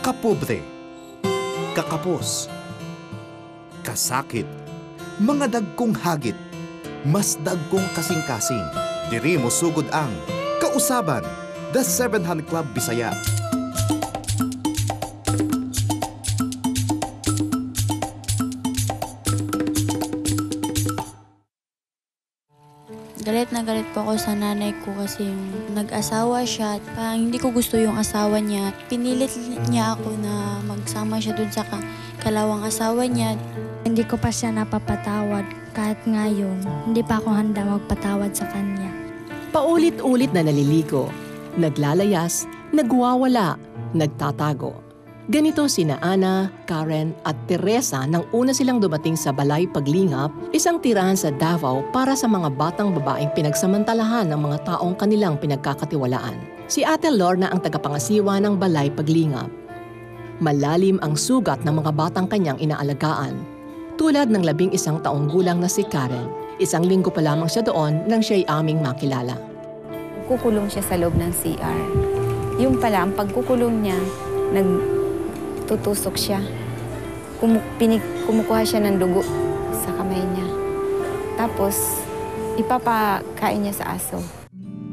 kapobre, kakapos, kasakit, mga dagkong hagit, mas dagkong kasing-kasing. Diri mo sugod ang Kausaban, The 700 Club Bisaya. Galit na galit po ako sa nanay ko kasi nag-asawa siya at parang hindi ko gusto yung asawa niya. Pinilit niya ako na magsama siya dun sa kalawang asawa niya. Hindi ko pa siya napapatawad kahit ngayon. Hindi pa ako handa magpatawad sa kanya. Paulit-ulit na naliligo, naglalayas, nagwawala, nagtatago. Ganito sina Ana, Karen at Teresa nang una silang dumating sa Balay Paglingap, isang tirahan sa Davao para sa mga batang babaeng pinagsamantalahan ng mga taong kanilang pinagkakatiwalaan. Si Ate Lorna ang tagapangasiwa ng Balay Paglingap. Malalim ang sugat ng mga batang kanyang inaalagaan. Tulad ng 11 taong gulang na si Karen, 1 linggo pa lamang siya doon nang siya'y aming makilala. Kukulong siya sa loob ng CR. Yung pala, ang pagkukulong niya, tutusok siya. Kumukuha siya ng dugo sa kamay niya. Tapos, ipapakain niya sa aso.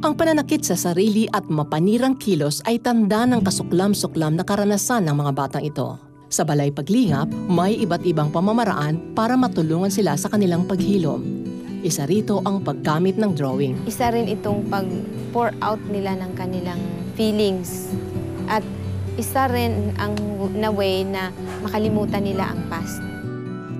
Ang pananakit sa sarili at mapanirang kilos ay tanda ng kasuklam-suklam na karanasan ng mga batang ito. Sa Balay Paglingap, may iba't ibang pamamaraan para matulungan sila sa kanilang paghilom. Isa rito ang paggamit ng drawing. Isa rin itong pag-pour out nila ng kanilang feelings. At isa rin ang na way na makalimutan nila ang past.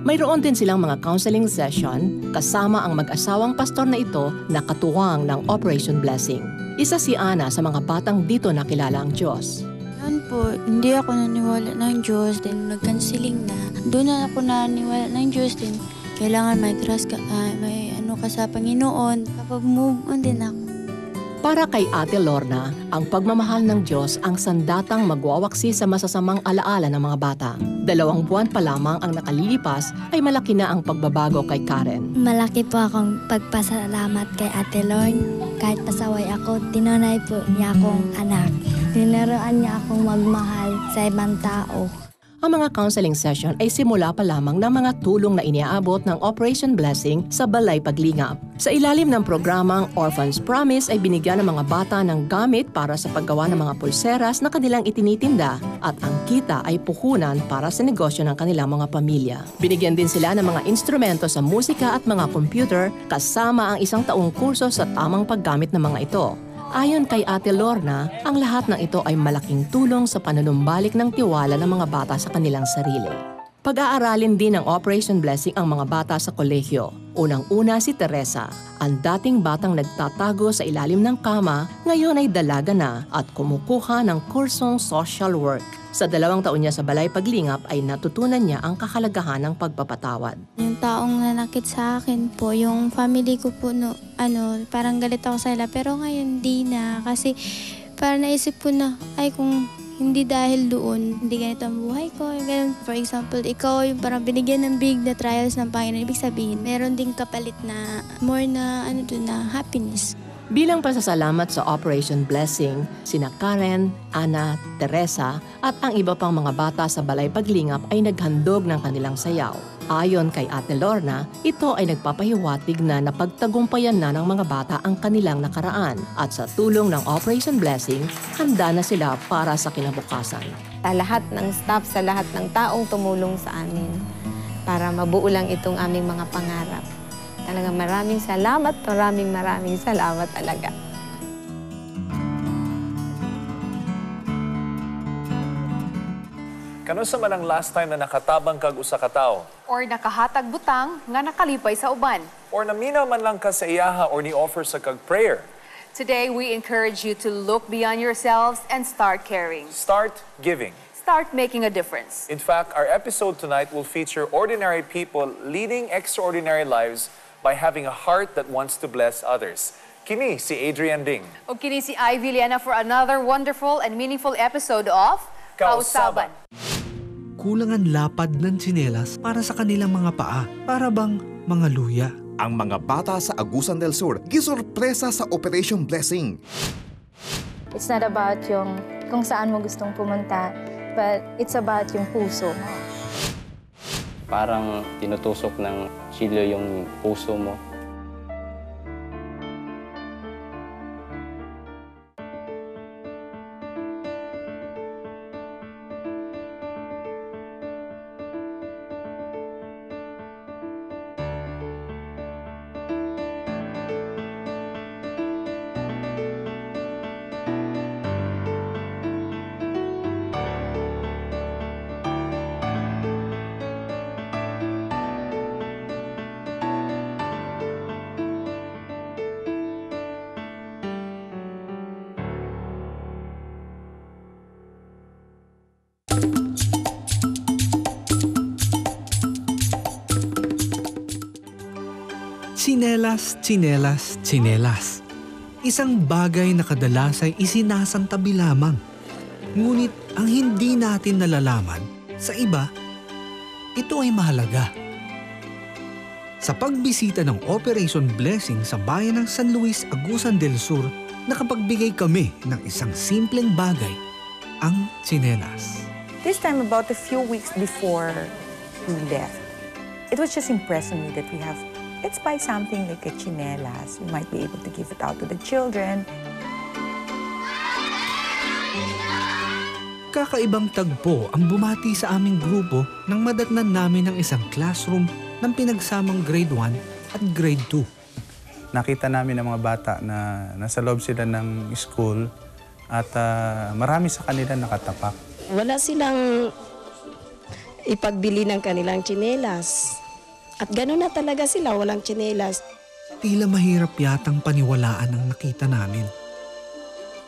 Mayroon din silang mga counseling session kasama ang mag-asawang pastor na ito na katuwang ng Operation Blessing. Isa si Ana sa mga batang dito nakilala ang Diyos. Noon po, hindi ako naniwala ng Diyos, then nag-counseling na. Doon na ako naniwala ng Diyos, then kailangan may trust ka, may ano ka sa Panginoon. Kapag move on din ako. Para kay Ate Lorna, ang pagmamahal ng Diyos ang sandatang magwawaksi sa masasamang alaala ng mga bata. 2 buwan pa lamang ang nakalilipas ay malaki na ang pagbabago kay Karen. Malaki po akong pagpasalamat kay Ate Lorna. Kahit pasaway ako, tinanay po niya akong anak. Tinaruan niya akong magmahal sa ibang tao. Ang mga counseling session ay simula pa lamang ng mga tulong na iniaabot ng Operation Blessing sa Balay Paglingap. Sa ilalim ng programang Orphans Promise ay binigyan ng mga bata ng gamit para sa paggawa ng mga pulseras na kanilang itinitinda at ang kita ay puhunan para sa negosyo ng kanilang mga pamilya. Binigyan din sila ng mga instrumento sa musika at mga computer kasama ang 1 taong kurso sa tamang paggamit ng mga ito. Ayon kay Ate Lorna, ang lahat ng ito ay malaking tulong sa panunumbalik ng tiwala ng mga bata sa kanilang sarili. Pag-aaralin din ng Operation Blessing ang mga bata sa kolehiyo. Unang-una si Teresa, ang dating batang nagtatago sa ilalim ng kama, ngayon ay dalaga na at kumukuha ng kursong social work. Sa 2 taon niya sa Balay Paglingap ay natutunan niya ang kahalagahan ng pagpapatawad. Yung taong nanakit sa akin po, yung family ko po, parang galit ako sa ila. Pero ngayon di na kasi parang naisip ko na, ay kung hindi dahil doon, hindi ganito ang buhay ko. Ganun, for example, ikaw yung parang binigyan ng big na trials ng Panginoon. Ibig sabihin, meron ding kapalit na more na, na happiness. Bilang pasasalamat sa Operation Blessing, sina Karen, Ana, Teresa at ang iba pang mga bata sa Balay Paglingap ay naghandog ng kanilang sayaw. Ayon kay Ate Lorna, ito ay nagpapahiwatig na napagtagumpayan na ng mga bata ang kanilang nakaraan at sa tulong ng Operation Blessing, handa na sila para sa kinabukasan. Sa lahat ng staff, sa lahat ng taong tumulong sa amin para mabuo lang itong aming mga pangarap. Talagang maraming salamat talaga. Kano sa man ang last time na nakatabang kag usa ka tawo? Or nakahatag butang nga nakalipay sa uban? Or naminaw man lang ka sa iyaha or ni-offer sa kag prayer? Today, we encourage you to look beyond yourselves and start caring. Start giving. Start making a difference. In fact, our episode tonight will feature ordinary people leading extraordinary lives by having a heart that wants to bless others. Kini si Adrian Ding. O kini si Ivy Liana for another wonderful and meaningful episode of Kausaban. Kulangan lapad ng tsinelas para sa kanilang mga paa, para bang mga luya. Ang mga bata sa Agusan del Sur gisorpresa sa Operation Blessing. It's not about yung kung saan mo gustong pumunta. but it's about yung puso mo. Parang tinutusok ng silyo yung puso mo. Tsinelas, tsinelas, tsinelas. Isang bagay na kadalas ay isinasantabi lamang. Ngunit ang hindi natin nalalaman, sa iba, ito ay mahalaga. Sa pagbisita ng Operation Blessing sa bayan ng San Luis, Agusan del Sur, nakapagbigay kami ng isang simpleng bagay, ang tsinelas. This time, about a few weeks before we left, it was just impressing me that let's buy something like a chinelas. We might be able to give it out to the children. Kakaibang tagpo ang bumati sa aming grupo nang madatnan namin ng isang classroom ng pinagsamang grade 1 at grade 2. Nakita namin ang mga bata na nasa loob sila ng school at marami sa kanila nakatapak. Wala silang ipagbili ng kanilang tsinelas. At gano'n na talaga sila, walang tsinelas. Tila mahirap yatang paniwalaan ang nakita namin.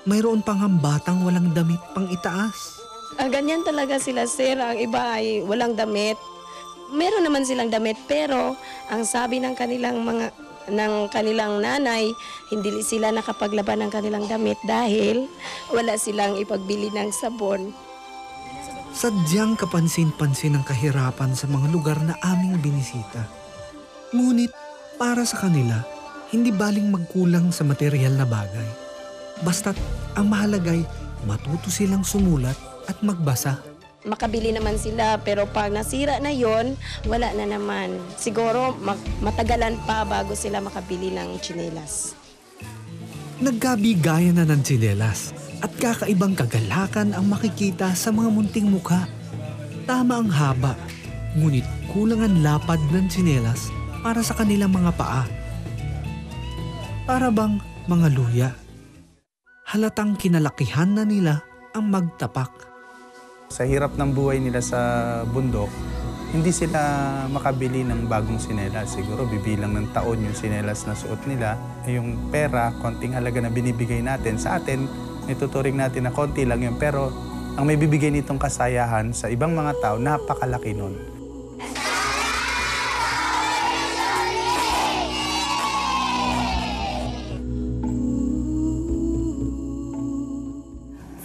Mayroon pang batang walang damit pang itaas. Ganyan talaga sila, sir. Ang iba ay walang damit. Meron naman silang damit, pero ang sabi ng kanilang nanay, hindi sila nakapaglaban ng kanilang damit dahil wala silang ipagbili ng sabon. Sadyang kapansin-pansin ang kahirapan sa mga lugar na aming binisita. Ngunit para sa kanila, hindi baling magkulang sa material na bagay. Basta't ang mahalagay, matuto silang sumulat at magbasa. Makabili naman sila, pero pag nasira na yon, wala na naman. Siguro matagalan pa bago sila makabili ng tsinelas. Nagkabigayan na ng tsinelas. At kakaibang kagalakan ang makikita sa mga munting mukha. Tama ang haba, ngunit kulang ang lapad ng tsinelas para sa kanilang mga paa. Para bang mga luya. Halatang kinalakihan na nila ang magtapak. Sa hirap ng buhay nila sa bundok, hindi sila makabili ng bagong sinelas. Siguro bibilang ng taon yung sinelas na suot nila. Yung pera, konting halaga na binibigay natin sa atin, ituturing natin na konti lang yun, pero ang may bibigay nitong kasayahan sa ibang mga tao, napakalaki nun.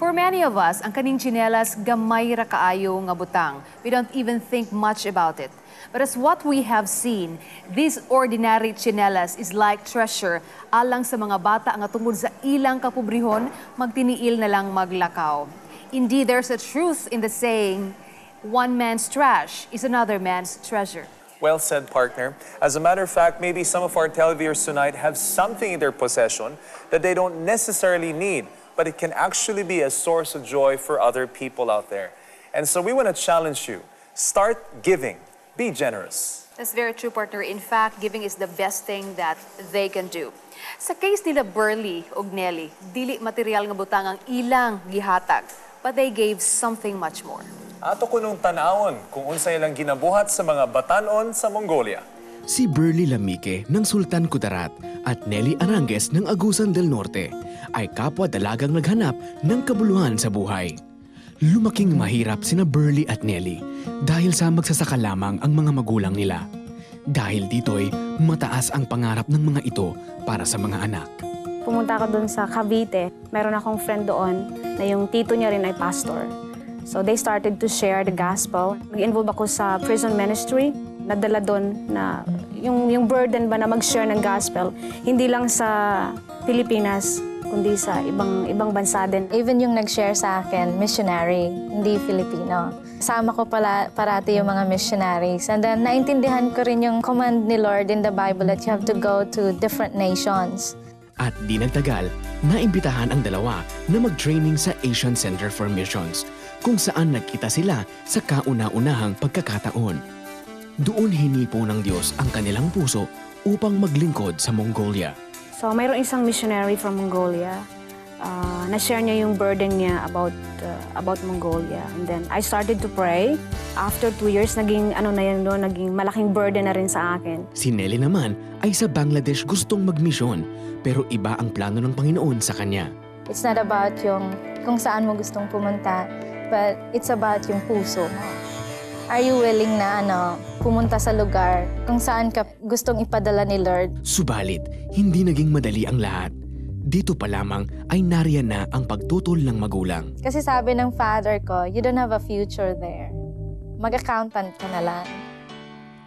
For many of us, ang kaning tsinelas gamay ra kaayo nga butang. We don't even think much about it. But as what we have seen, this ordinary tsinelas is like treasure alang sa mga bata nga tungod sa ilang kapobrehon, magtiniil na lang maglakaw. Indeed, there's a truth in the saying, one man's trash is another man's treasure. Well said, partner. As a matter of fact, maybe some of our televiewers tonight have something in their possession that they don't necessarily need, but it can actually be a source of joy for other people out there. And so we want to challenge you. Start giving. Be generous. That's very true, partner. In fact, giving is the best thing that they can do. Sa case nila Burley ug Nelly, dili material nga butang ang ilang gihatag, but they gave something much more. Ato kunong tanawon kung unsay ilang ginabuhat sa mga batanon sa Mongolia. Si Burley Lamique ng Sultan Kudarat at Nelly Arangues ng Agusan del Norte ay kapwa dalagang naghanap ng kabuluhan sa buhay. Lumaking mahirap sina Burley at Nelly dahil sa magsasaka lamang ang mga magulang nila. Dahil dito'y mataas ang pangarap ng mga ito para sa mga anak. Pumunta ako doon sa Cavite. Meron akong friend doon na yung tito niya rin ay pastor. So they started to share the gospel. Nag-involve ako sa prison ministry. Nadala doon na yung burden ba na mag-share ng gospel, hindi lang sa Pilipinas, kundi sa ibang bansa din. Even yung nag-share sa akin, missionary, hindi Filipino. Kasama ko parati yung mga missionaries. And then, naintindihan ko rin yung command ni Lord in the Bible that you have to go to different nations. At di nagtagal, naimbitahan ang dalawa na mag-training sa Asian Center for Missions, kung saan nagkita sila sa kauna-unahang pagkakataon. Doon hinipo ng Diyos ang kanilang puso upang maglingkod sa Mongolia. So, mayroong isang missionary from Mongolia. Na-share niya yung burden niya about Mongolia. And then, I started to pray. After 2 years, naging malaking burden na rin sa akin. Si Nelly naman ay sa Bangladesh gustong magmisyon, pero iba ang plano ng Panginoon sa kanya. It's not about yung kung saan mo gustong pumunta, but it's about yung puso mo. Are you willing na pumunta sa lugar kung saan ka gustong ipadala ni Lord? Subalit, hindi naging madali ang lahat. Dito pa lamang ay nariyan na ang pagtutol ng magulang. Kasi sabi ng father ko, you don't have a future there. Mag-accountant ka na lang.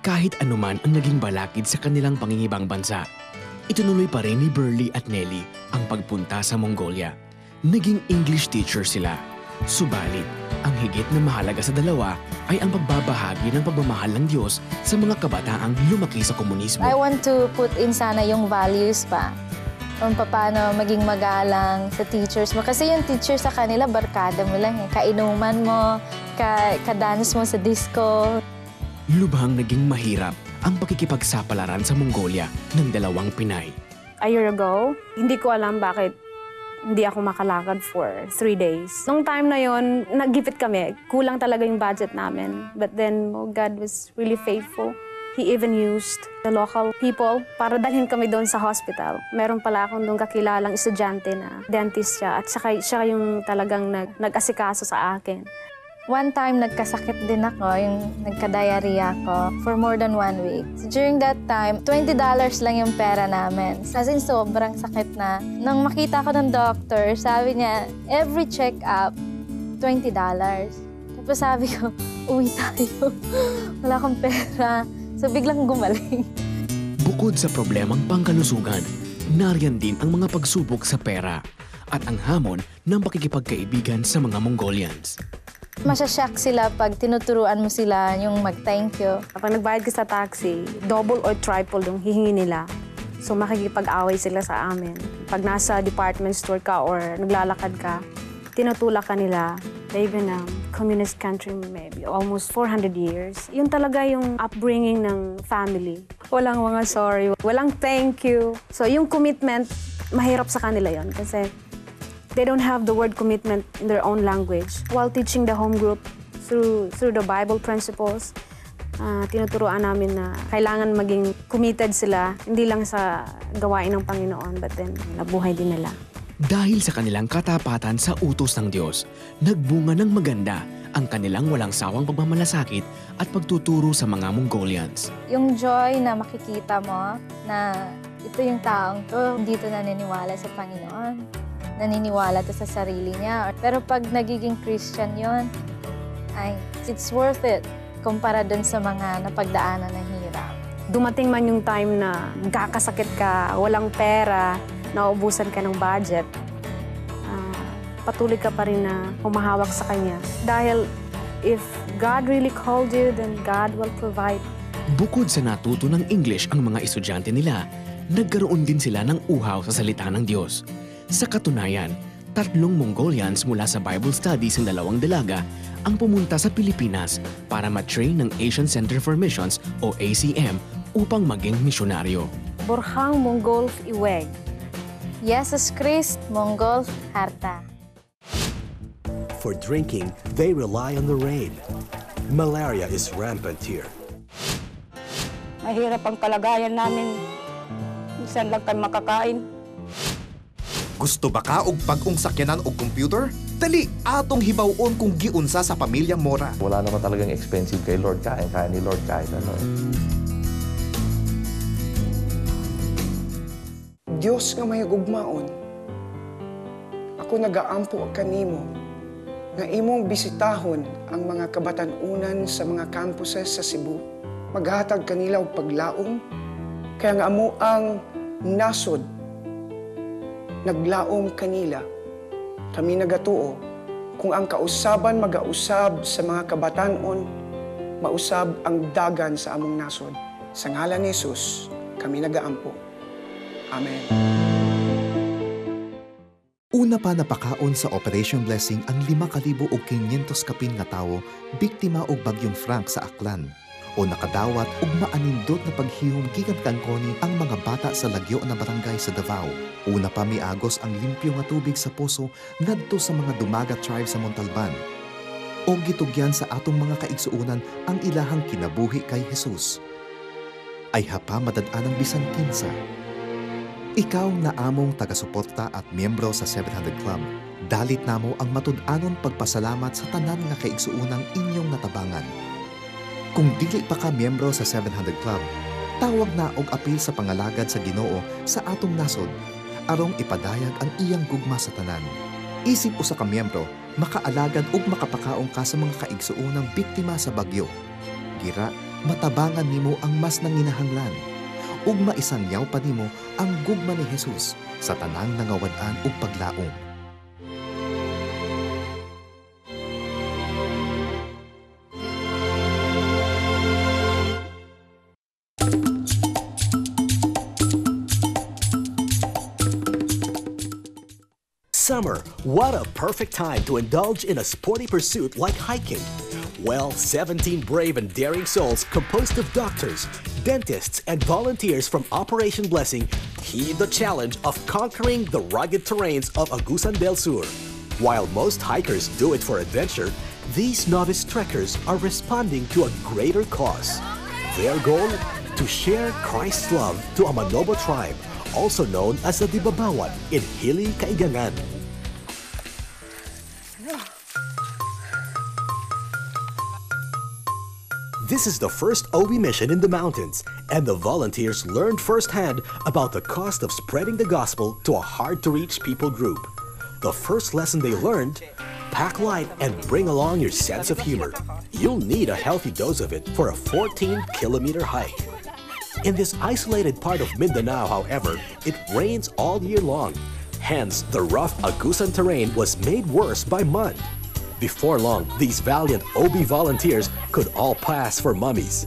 Kahit anuman ang naging balakid sa kanilang pangingibang bansa, itunuloy pa rin ni Burley at Nelly ang pagpunta sa Mongolia. Naging English teacher sila. Subalit, ang higit na mahalaga sa dalawa ay ang pagbabahagi ng pagmamahal ng Diyos sa mga kabataang lumaki sa komunismo. I want to put in sana yung values pa. Kung paano maging magalang sa teachers mo. Kasi yung teacher sa kanila, barkada mo lang. Kainuman mo, ka-dance mo sa disco. Lubhang naging mahirap ang pakikipagsapalaran sa Mongolia ng dalawang Pinay. A year ago, hindi ko alam bakit hindi ako makalakad for 3 days. Nung time na yon, nag-gipit kami. Kulang talaga yung budget namin. But then, God was really faithful. He even used the local people para dalhin kami doon sa hospital. Meron pala akong doon kakilalang estudyante na dentist siya at siya yung talagang nag-asikaso sa akin. One time, nagkasakit din ako, yung nagka-diarrhea ako for more than 1 week. So, during that time, $20 lang yung pera namin. As in, sobrang sakit na. Nang makita ko ng doctor, sabi niya, every check-up, $20. Tapos sabi ko, uwi tayo. Wala akong pera. So, biglang gumaling. Bukod sa problemang pangkalusugan, nariyan din ang mga pagsubok sa pera at ang hamon ng pakikipagkaibigan sa mga Mongolians. Masashock sila pag tinuturuan mo sila yung mag-thank you. Kapag nagbayad ka sa taxi, double or triple yung hihingi nila. So makikipag-away sila sa amin. Pag nasa department store ka or naglalakad ka, tinutulak ka nila. They've been a communist country maybe almost 400 years. Yun talaga yung upbringing ng family. Walang mga sorry, walang thank you. So yung commitment, mahirap sa kanila yon kasi they don't have the word commitment in their own language. While teaching the home group through the Bible principles, tinuturuan namin na kailangan maging committed sila, hindi lang sa gawain ng Panginoon, but then nabuhay din nila. Dahil sa kanilang katapatan sa utos ng Diyos, nagbunga ng maganda ang kanilang walang sawang pagmamalasakit at pagtuturo sa mga Mongolians. Yung joy na makikita mo na ito yung taong to, hindi to naniniwala sa Panginoon. Naniniwala to sa sarili niya. Pero pag nagiging Christian yon, ay, it's worth it kumpara dun sa mga napagdaanan na hirap. Dumating man yung time na kakasakit ka, walang pera, naubusan ka ng budget, patuloy ka pa rin na humahawak sa Kanya. Dahil if God really called you, then God will provide. Bukod sa natuto ng English ang mga estudyante nila, nagkaroon din sila ng uhaw sa salita ng Diyos. Sa katunayan, 3 Mongolians mula sa Bible studies ng 2 dalaga ang pumunta sa Pilipinas para ma-train ng Asian Center for Missions o ACM upang maging misyonaryo. Borhang Mongol Iweg. Jesus Christ, Mongol Harta. For drinking, they rely on the rain. Malaria is rampant here. Mahirap ang kalagayan namin. Minsan lang kami makakain. Gusto ba ka og pag-ong sakyanan og computer? Dali, atong hibawon kung giunsa sa pamilyang Mora. Wala naman talagang expensive kay Lord. Kaya ni Lord kahit ano. Diyos nga may gugmaon. Ako nagaampo kanimo nga imong bisitahon ang mga kabatan-unan sa mga campuses sa Cebu. Maghatag kanila og paglaom, kaya nga amo ang nasod naglaom kanila. Kami nagatuo, kung ang kausaban magausab sa mga kabatanon, mausab ang dagan sa among nasod. Sa ngalan ni Jesus, kami nagaampo. Amen. Una pa napakaon sa Operation Blessing ang 5,500 kapin nga tawo biktima og bagyong Frank sa Aklan o nakadawat og maanindot na paghihom gikan kangkoni ang mga bata sa lagyo na barangay sa Davao. Una pa miagos ang limpyo nga tubig sa puso ngadto sa mga Dumaga tribe sa Montalban. O gitugyan sa atong mga kaigsuunan ang ilahang kinabuhi kay Jesus. Ay hapa madad-an ang bisan kinsa. Ikaw na among taga-suporta at miyembro sa 700 Club, dalit namo ang matud-anon pagpasalamat sa tanan nga kaigsuunang inyong natabangan. Kung dili pa ka miyembro sa 700 Club, tawag na og apil sa pangalagad sa Ginoo sa atong nasod, arong ipadayag ang iyang gugma sa tanan. Isip usa ka miyembro, makaalagad ug makapakaong ka sa mga kaigsuunang biktima sa bagyo. Gira, matabangan nimo ang mas nanginahanglan. Ug maisangyaw pa nimo ang gugma ni Jesus sa tanang nangawad-an ug paglaom. Summer, what a perfect time to indulge in a sporty pursuit like hiking. Well, 17 brave and daring souls composed of doctors, dentists, and volunteers from Operation Blessing heed the challenge of conquering the rugged terrains of Agusan del Sur. While most hikers do it for adventure, these novice trekkers are responding to a greater cause. Their goal? To share Christ's love to a Manobo tribe, also known as the Dibabawan in Hili, Kaigangan. This is the first OB mission in the mountains, and the volunteers learned firsthand about the cost of spreading the gospel to a hard-to-reach people group. The first lesson they learned: pack light and bring along your sense of humor. You'll need a healthy dose of it for a 14-kilometer hike. In this isolated part of Mindanao, however, it rains all year long. Hence, the rough Agusan terrain was made worse by mud. Before long, these valiant OB volunteers could all pass for mummies.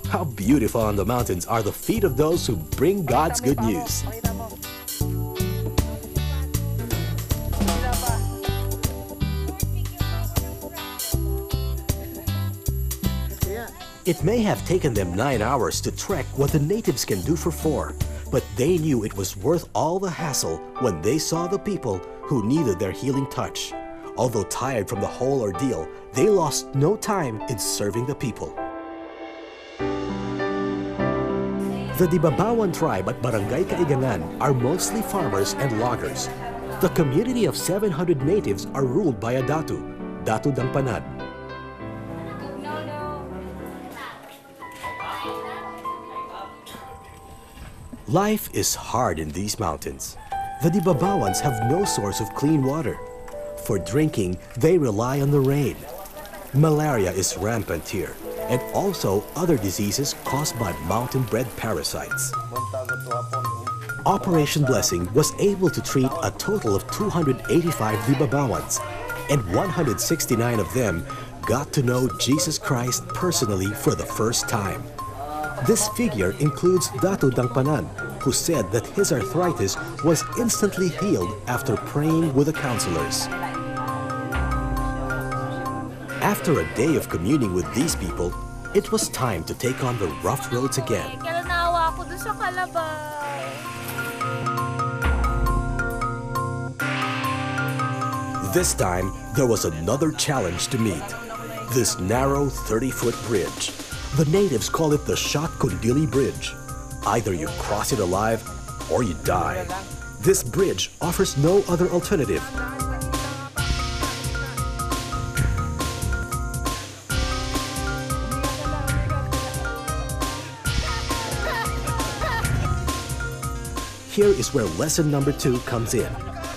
How beautiful on the mountains are the feet of those who bring God's good news. It may have taken them 9 hours to trek what the natives can do for 4, but they knew it was worth all the hassle when they saw the people who needed their healing touch. Although tired from the whole ordeal, they lost no time in serving the people. The Dibabawan tribe at Barangay Kaigangan are mostly farmers and loggers. The community of 700 natives are ruled by a Datu, Datu Dangpanad. Life is hard in these mountains. The Dibabawans have no source of clean water. For drinking, they rely on the rain. Malaria is rampant here, and also other diseases caused by mountain-bred parasites. Operation Blessing was able to treat a total of 285 Dibabawans, and 169 of them got to know Jesus Christ personally for the first time. This figure includes Datu Dangpanan, who said that his arthritis was instantly healed after praying with the counselors. After a day of communing with these people, it was time to take on the rough roads again. This time, there was another challenge to meet. This narrow 30-foot bridge. The natives call it the Shot Kundili Bridge. Either you cross it alive or you die. This bridge offers no other alternative. Here is where lesson number 2 comes in.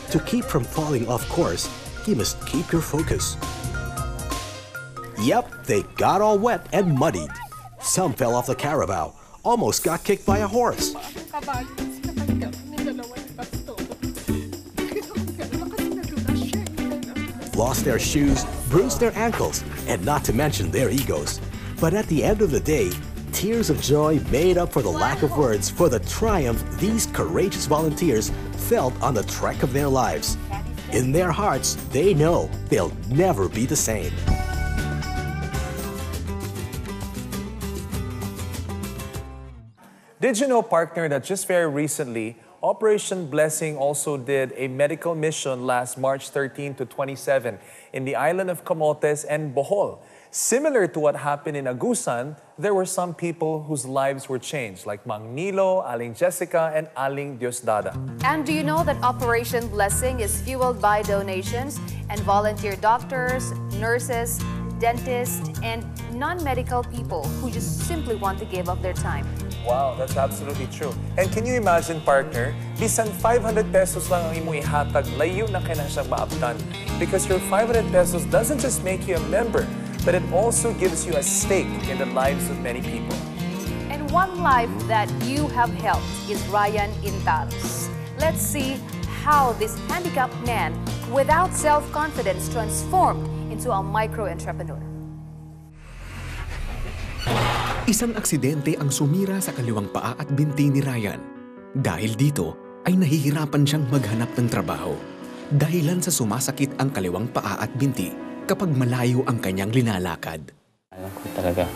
To keep from falling off course, you must keep your focus. Yep, they got all wet and muddied. Some fell off the carabao, almost got kicked by a horse. Lost their shoes, bruised their ankles, and not to mention their egos. But at the end of the day, tears of joy made up for the lack of words for the triumph these courageous volunteers felt on the trek of their lives. In their hearts, they know they'll never be the same. Did you know, partner, that just very recently, Operation Blessing also did a medical mission last March 13 to 27 in the island of Camotes and Bohol. Similar to what happened in Agusan, there were some people whose lives were changed, like Mang Nilo, Aling Jessica, and Aling Diosdada. And do you know that Operation Blessing is fueled by donations and volunteer doctors, nurses, dentists, and non-medical people who just simply want to give up their time? Wow, that's absolutely true. And can you imagine, partner, bisan 500 pesos lang ang imong ihatag, layo na kaya na siyang maabtan. Because your 500 pesos doesn't just make you a member, but it also gives you a stake in the lives of many people. And one life that you have helped is Ryan Intalos. Let's see how this handicapped man without self-confidence transformed into a micro-entrepreneur. Isang aksidente ang sumira sa kaliwang paa at binti ni Ryan. Dahil dito, ay nahihirapan siyang maghanap ng trabaho. Dahilan sa sumasakit ang kaliwang paa at binti kapag malayo ang kanyang linalakad. Alam ko talaga,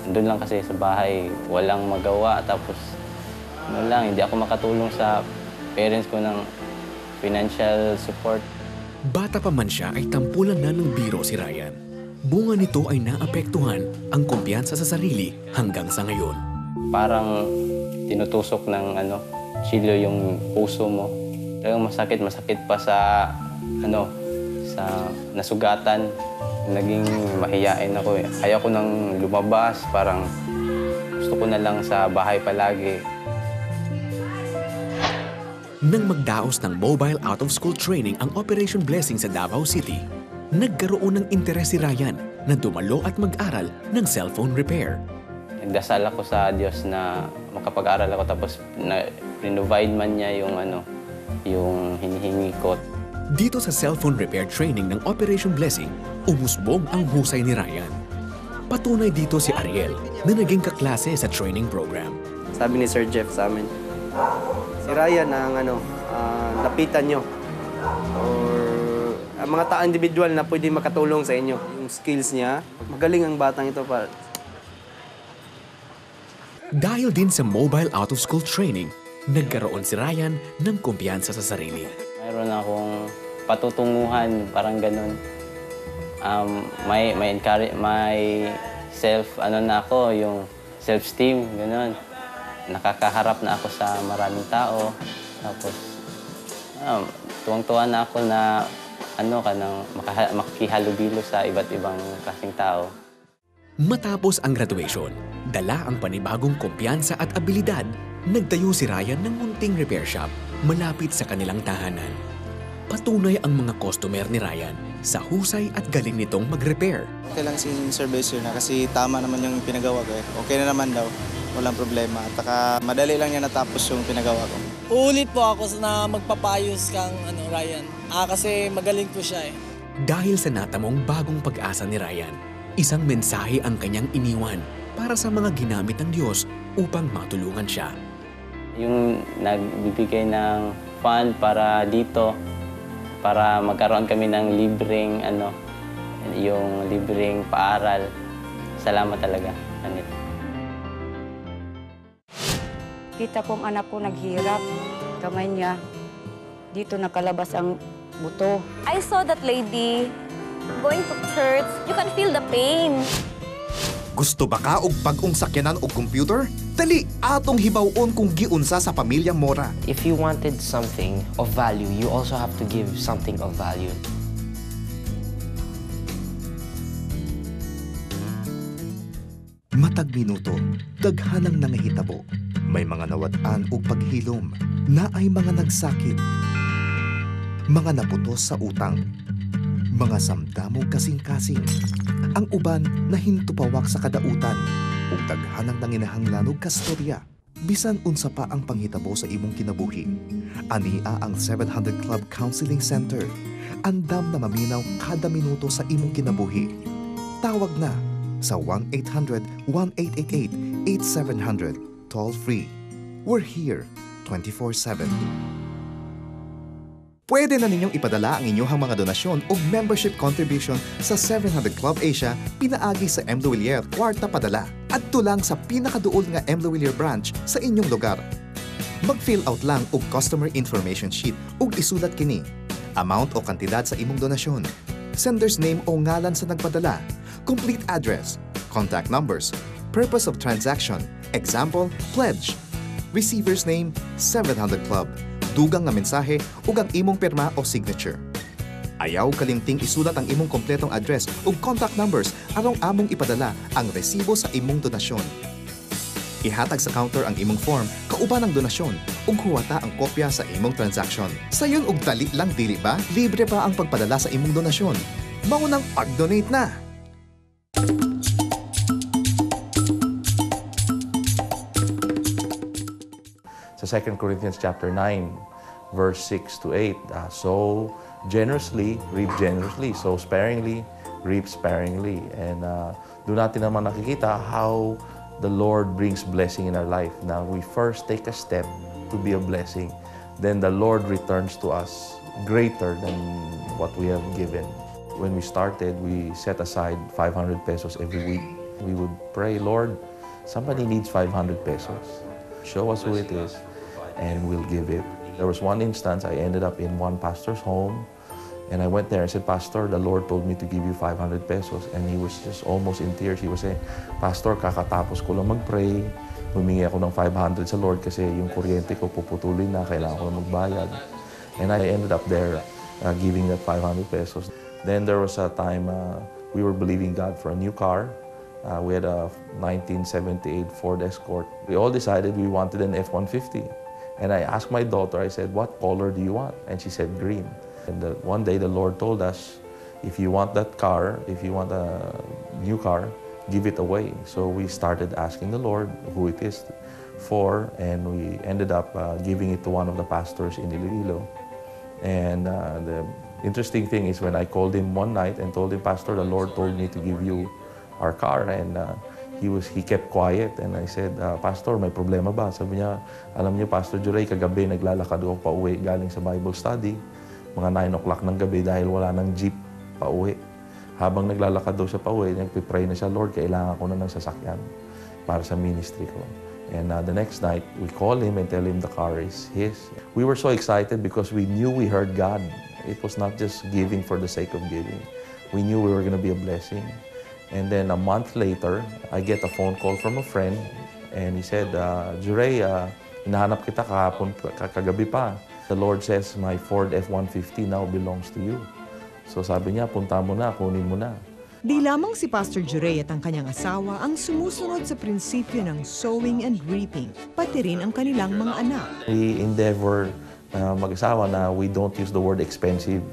doon lang kasi sa bahay, walang magawa. Tapos, hindi ako makatulong sa parents ko ng financial support. Bata pa man siya ay tampulan na ng biro si Ryan. Bunga nito ay naapektuhan ang kumpiyansa sa sarili hanggang sa ngayon. Parang tinutusok ng chilo yung puso mo. Talagang masakit pa sa nasugatan. Naging mahiyain ako eh. Ayaw ko nang lumabas, parang gusto ko na lang sa bahay palagi. Nang magdaos ng mobile out-of-school training ang Operation Blessing sa Davao City, nagkaroon ng interes si Ryan na dumalo at mag-aral ng cellphone repair. Nagdasal ako sa Diyos na makapag-aral ako tapos na-provide man niya yung hinihingi ko. Dito sa cellphone repair training ng Operation Blessing, umusbong ang husay ni Ryan. Patunay dito si Ariel na naging kaklase sa training program. Sabi ni Sir Jeff sa amin, si Ryan ang lapitan nyo. Ang mga tao individual na pwede makatulong sa inyo. Yung skills niya, magaling ang batang ito para. Dahil din sa mobile out-of-school training, nagkaroon si Ryan ng kumpiyansa sa sarili. Mayroon akong patutunguhan, parang ganun. May self, yung self-esteem, ganun. Nakakaharap na ako sa maraming tao. Tapos, tuwang-tuwa na ako na makihalubilo sa iba't ibang klaseng tao. Matapos ang graduation, dala ang panibagong kumpiyansa at abilidad, nagtayo si Ryan ng munting repair shop malapit sa kanilang tahanan. Patunay ang mga customer ni Ryan sa husay at galing nitong mag-repair. Okay lang si servicer na kasi tama naman yung pinagawa ko eh. Okay na naman daw, walang problema. At madali lang niya natapos yung pinagawa ko. Uulit po ako na magpapayos kang Ryan. Kasi magaling po siya eh. Dahil sa natamong bagong pag-asa ni Ryan, isang mensahe ang kanyang iniwan para sa mga ginamit ng Diyos upang matulungan siya. Yung nagbibigay ng fund para dito, para magkaroon kami ng libreng yung libreng paaral. Salamat talaga, Anit. Kita kong anak ko naghirap. Kamay niya, dito nakalabas ang buto. I saw that lady going to church. You can feel the pain. Gusto ba ka og bagong sakyanan o computer? Dali, atong hibawon kung giunsa sa pamilyang Mora. If you wanted something of value, you also have to give something of value. Matag minuto, daghanang nangahitabo. May mga nawad-an o paghilom na ay mga nagsakit. Mga naputos sa utang. mga samdamog kasing-kasing. Ang uban na hintupawak sa kadautan ug daghanang nanginahanglan og kastorya. Bisan unsa pa ang panghitabo sa imong kinabuhi. Ania ang 700 Club Counseling Center. Andam na maminaw kada minuto sa imong kinabuhi. Tawag na sa 1-800-1888-8700 toll free. We're here 24/7. Pwede na ninyong ipadala ang inyong mga donasyon o membership contribution sa 700 Club Asia pinaagi sa M. Luwilier Kwarta Padala at tulang sa pinakaduol nga M. Luwilier branch sa inyong lugar. Mag-fill out lang og customer information sheet ug isulat kini. Amount o kantidad sa imong donasyon, sender's name o ngalan sa nagpadala, complete address, contact numbers, purpose of transaction, example, pledge, receiver's name, 700 Club, dugang nga mensahe ug ang imong pirma o signature. Ayaw kalimting isulat ang imong kompletong address ug contact numbers aron among ipadala ang resibo sa imong donasyon. Ihatag sa counter ang imong form kauban ang donasyon ug huwata ang kopya sa imong transaction. Sayon og tali lang dili ba? Libre pa ang pagpadala sa imong donasyon. Mao nang pag-donate na. Sa 2 Corinthians chapter 9, verse 6 to 8, sow generously, reap generously. Sow sparingly, reap sparingly. And doon natin naman nakikita how the Lord brings blessing in our life. Now, we first take a step to be a blessing. Then the Lord returns to us greater than what we have given. When we started, we set aside 500 pesos every week. We would pray, Lord, somebody needs 500 pesos. Show us who it is, and we'll give it. There was one instance, I ended up in one pastor's home, and I went there and said, Pastor, the Lord told me to give you 500 pesos. And he was just almost in tears. He was saying, Pastor, kakatapos ko lang mag-pray. Humingi ako ng 500 sa Lord kasi yung kuryente ko puputulin na, kailangan ko na magbayad. And I ended up there giving that 500 pesos. Then there was a time we were believing God for a new car. We had a 1978 Ford Escort. We all decided we wanted an F-150. And I asked my daughter, I said, what color do you want? And she said, green. And one day the Lord told us, if you want that car, if you want a new car, give it away. So we started asking the Lord who it is for, and we ended up giving it to one of the pastors in Iloilo. And the interesting thing is when I called him one night and told him, Pastor, the Lord told me to give you our car, and he kept quiet, and I said, Pastor, may problema ba? Sabi niya, alam niyo, Pastor Juray, kagabi naglalakad ako pa uwi galing sa Bible study, mga 9 o'clock ng gabi dahil wala ng jeep pa uwi. Habang naglalakad daw siya pa uwi, nagpipray na siya, Lord, kailangan ko na ng sasakyan para sa ministry ko. And the next night, we call him and tell him the car is his. We were so excited because we knew we heard God. It was not just giving for the sake of giving. We knew we were going to be a blessing. And then a month later, I get a phone call from a friend, and he said, Juray, hinahanap kita kagabi pa. The Lord says, my Ford F-150 now belongs to you. So sabi niya, punta mo na, kunin mo na. Di lamang si Pastor Juray at ang kanyang asawa ang sumusunod sa prinsipyo ng sowing and reaping, pati rin ang kanilang mga anak. We endeavor mag-asawa na we don't use the word expensive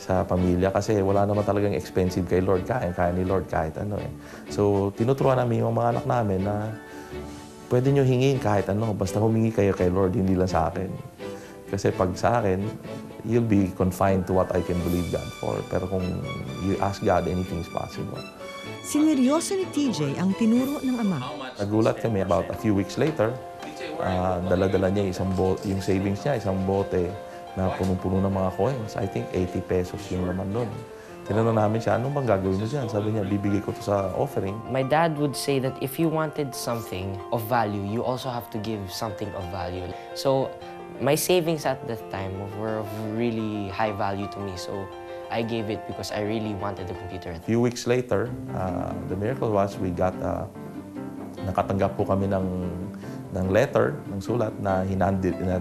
sa pamilya kasi wala naman talagang expensive kay Lord. Kaya ni Lord kahit ano eh. So, tinuturuan namin yung mga anak namin na pwede nyo hingin kahit ano. Basta humingi kayo kay Lord, hindi lang sa akin. Kasi pag sa akin, you'll be confined to what I can believe God for. Pero kung you ask God, anything is possible. Sineryoso ni TJ ang tinuro ng ama. Nagulat kami about a few weeks later. Dala-dala niya yung savings niya, isang bote na punong-puno ng mga coins. I think 80 pesos yung laman doon. Tinanong namin siya, anong bang gagawin mo dyan? Sabi niya, bibigay ko to sa offering. My dad would say that if you wanted something of value, you also have to give something of value. So my savings at that time were of really high value to me. So I gave it because I really wanted the computer. A few weeks later, the miracle was we got, nakatanggap po kami ng letter, ng sulat na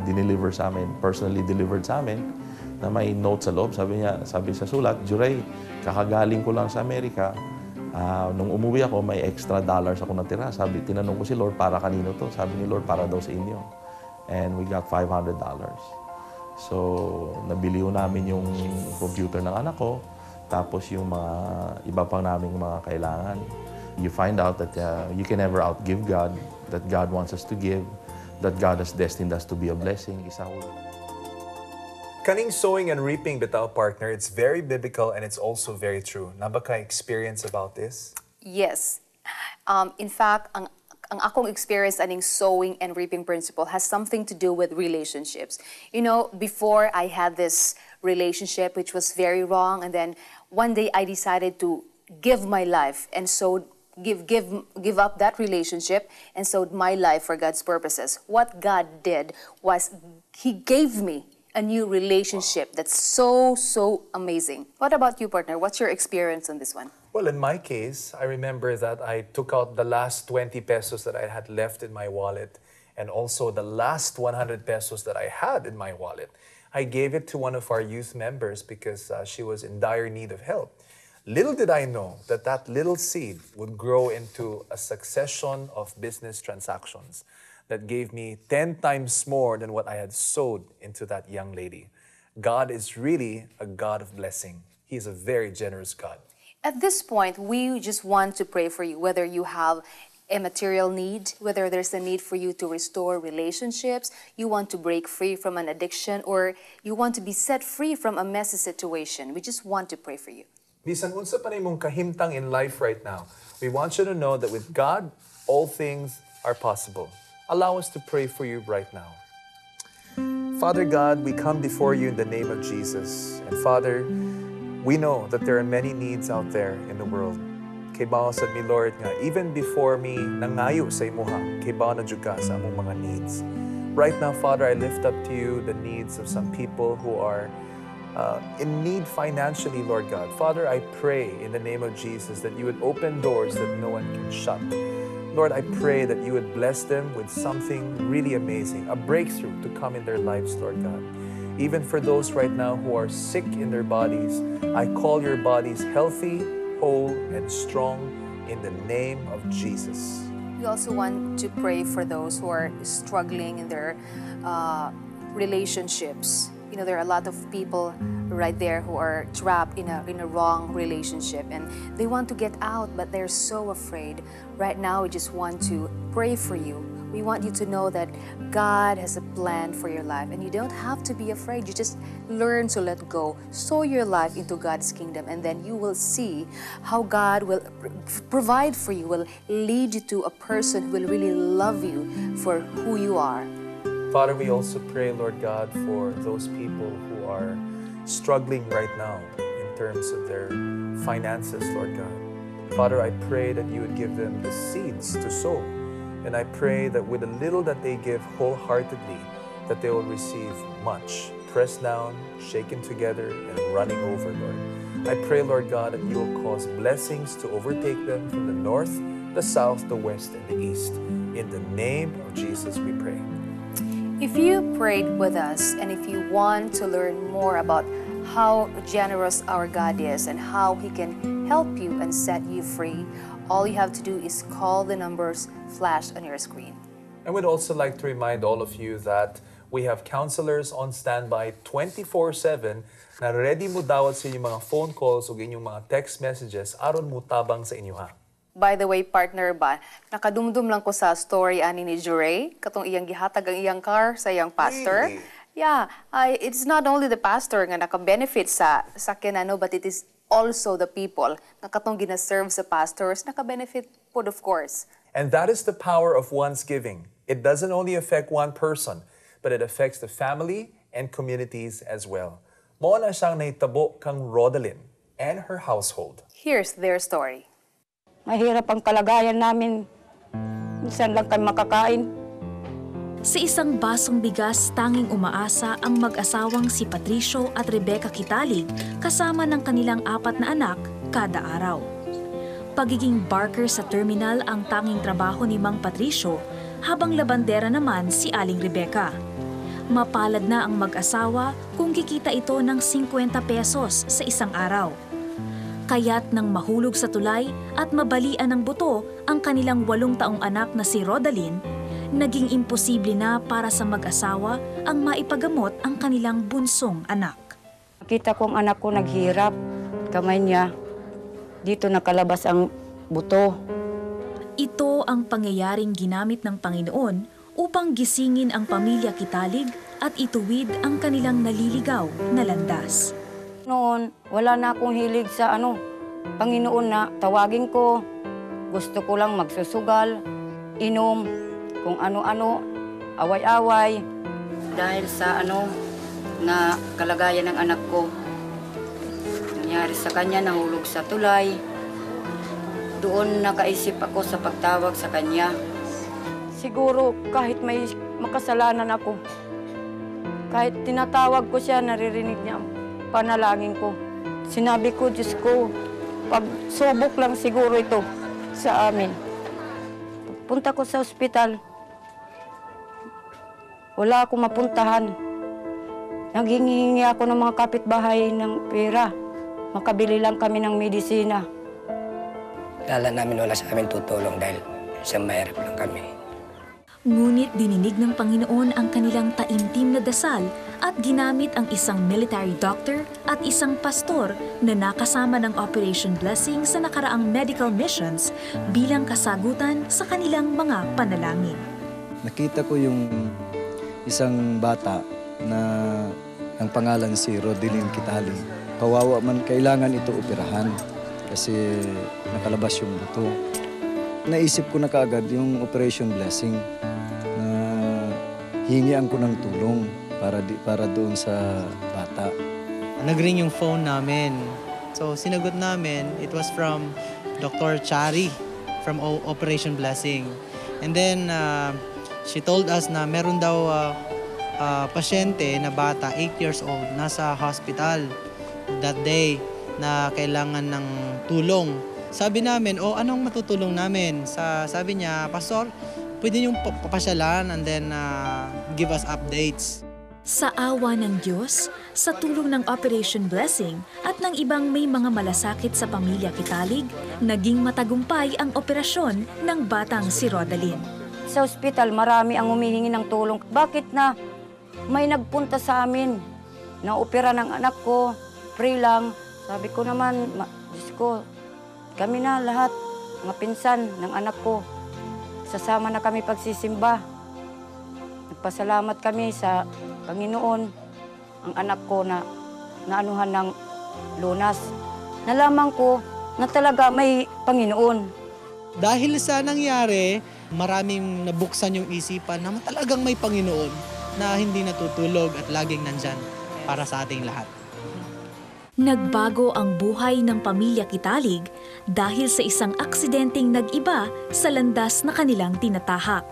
dineliver sa amin, personally delivered sa amin, na may note sa loob. Sabi sa sulat, Juray, kakagaling ko lang sa Amerika. Nung umuwi ako, may extra dollars ako natira. Tinanong ko si Lord, para kanino to? Sabi ni Lord, para daw sa inyo. And we got $500. So, nabili namin yung computer ng anak ko. tapos yung mga iba pang naming mga kailangan. You find out that you can never outgive God, that God wants us to give, that God has destined us to be a blessing. Kaning sowing and reaping, bitaw partner, it's very biblical and it's also very true. Nabaka experience about this? Yes. In fact, ang akong experience aning sowing and reaping principle has something to do with relationships. You know, before I had this relationship which was very wrong, and then one day I decided to give my life and so give up that relationship and sowed my life for God's purposes. What God did was He gave me a new relationship that's so amazing. What about you, partner? What's your experience on this one? Well, in my case, I remember that I took out the last 20 pesos that I had left in my wallet and also the last 100 pesos that I had in my wallet. I gave it to one of our youth members because she was in dire need of help. Little did I know that that little seed would grow into a succession of business transactions that gave me 10 times more than what I had sowed into that young lady. God is really a God of blessing. He is a very generous God. At this point, we just want to pray for you, whether you have a material need, whether there's a need for you to restore relationships, you want to break free from an addiction, or you want to be set free from a messy situation. We just want to pray for you. Bisan unsa pa nimong kahimtang in life right now, we want you to know that with God, all things are possible. Allow us to pray for you right now. Father God, we come before you in the name of Jesus. And Father, we know that there are many needs out there in the world. Kaibaw sa mi, Lord, nga even before me nangayo sa imuha, kaibaw na jud ka sa among mga needs. Right now, Father, I lift up to you the needs of some people who are in need financially, Lord God. Father, I pray in the name of Jesus that you would open doors that no one can shut. Lord, I pray that you would bless them with something really amazing, a breakthrough to come in their lives, Lord God. Even for those right now who are sick in their bodies, I call your bodies healthy, whole, and strong in the name of Jesus. We also want to pray for those who are struggling in their relationships. You know, there are a lot of people right there who are trapped in a wrong relationship and they want to get out, but they're so afraid. Right now, we just want to pray for you. We want you to know that God has a plan for your life and you don't have to be afraid. You just learn to let go. Sow your life into God's kingdom and then you will see how God will provide for you, will lead you to a person who will really love you for who you are. Father, we also pray, Lord God, for those people who are struggling right now in terms of their finances, Lord God. Father, I pray that you would give them the seeds to sow. And I pray that with the little that they give wholeheartedly, that they will receive much, pressed down, shaken together, and running over, Lord. I pray, Lord God, that you will cause blessings to overtake them from the north, the south, the west, and the east. In the name of Jesus, we pray. If you prayed with us and if you want to learn more about how generous our God is and how He can help you and set you free, all you have to do is call the numbers flashed on your screen. I would also like to remind all of you that we have counselors on standby 24/7 na ready mo dawat sa inyong mga phone calls o inyong mga text messages aron mo tabang sa inyo ha. By the way, partner ba, nakadumdum lang ko sa story ani ni Jure, katong iyang gihatag ang iyang car sa iyang pastor. Really? Yeah, it's not only the pastor nga naka-benefit sa kinano, but it is also the people na katong gina-serve sa pastors, naka-benefit po, of course. And that is the power of one's giving. It doesn't only affect one person, but it affects the family and communities as well. Mo na siyang nahitabo kang Rodalyn and her household. Here's their story. Mahirap ang kalagayan namin. Minsan lang kami makakain. Sa isang basong bigas, tanging umaasa ang mag-asawang si Patricio at Rebecca Kitalig kasama ng kanilang 4 na anak kada araw. Pagiging barker sa terminal ang tanging trabaho ni Mang Patricio, habang labandera naman si Aling Rebecca. Mapalad na ang mag-asawa kung kikita ito ng 50 pesos sa isang araw. Kaya't nang mahulog sa tulay at mabalian ng buto ang kanilang 8 taong anak na si Rodalyn, naging imposible na para sa mag-asawa ang maipagamot ang kanilang bunsong anak. Kita ko ang anak ko naghirap. kamay niya, dito nakalabas ang buto. Ito ang pangyayaring ginamit ng Panginoon upang gisingin ang pamilya Kitalig at ituwid ang kanilang naliligaw na landas. Noon, wala na akong hilig sa Panginoon na tawagin ko. Gusto ko lang magsusugal, inom, kung ano-ano, away-away. Dahil sa na kalagayan ng anak ko. Nangyari sa kanya, nahulog sa tulay. Doon nakaisip ako sa pagtawag sa kanya. Siguro kahit may makasalanan ako, kahit tinatawag ko siya, naririnig niya ang panalangin ko. Sinabi ko, Diyos ko, pagsubok lang siguro ito sa amin. Punta ko sa ospital, wala akong mapuntahan. Naghingi ako ng mga kapitbahay ng pera. Makabili lang kami ng medisina. Kala namin wala sa amin tutulong dahil sa mahirap lang kami. Ngunit dininig ng Panginoon ang kanilang taimtim na dasal at ginamit ang isang military doctor at isang pastor na nakasama ng Operation Blessing sa nakaraang medical missions bilang kasagutan sa kanilang mga panalangin. Nakita ko yung isang bata na ang pangalan si Rodelyn Kitalig. Kawawa man, kailangan ito operahan kasi nakalabas yung buto. Naisip ko na kaagad yung Operation Blessing na hingian ko ng tulong para doon sa bata. Nag-ring yung phone namin. So sinagot namin, it was from Dr. Chari from Operation Blessing. And then she told us na meron daw pasyente na bata, 8 years old, nasa hospital that day na kailangan ng tulong. Sabi namin, anong matutulong namin? Sabi niya, Pastor, pwede niyong papasyalan and then give us updates. Sa awa ng Diyos, sa tulong ng Operation Blessing at ng ibang may mga malasakit sa pamilya Kitalig, naging matagumpay ang operasyon ng batang si Rodelyn. Sa ospital, marami ang humihingi ng tulong. Bakit na may nagpunta sa amin na opera ng anak ko, free lang. Sabi ko naman, Diyos ko, kami na lahat, mga pinsan ng anak ko, sasama na kami pagsisimba. Nagpasalamat kami sa Panginoon, ang anak ko na naanuhan ng lunas. Nalaman ko na talaga may Panginoon. Dahil sa nangyari, maraming nabuksan yung isipan na talagang may Panginoon na hindi natutulog at laging nandyan para sa ating lahat. Nagbago ang buhay ng pamilya Kitalig dahil sa isang aksidenteng nag-iba sa landas na kanilang tinatahak.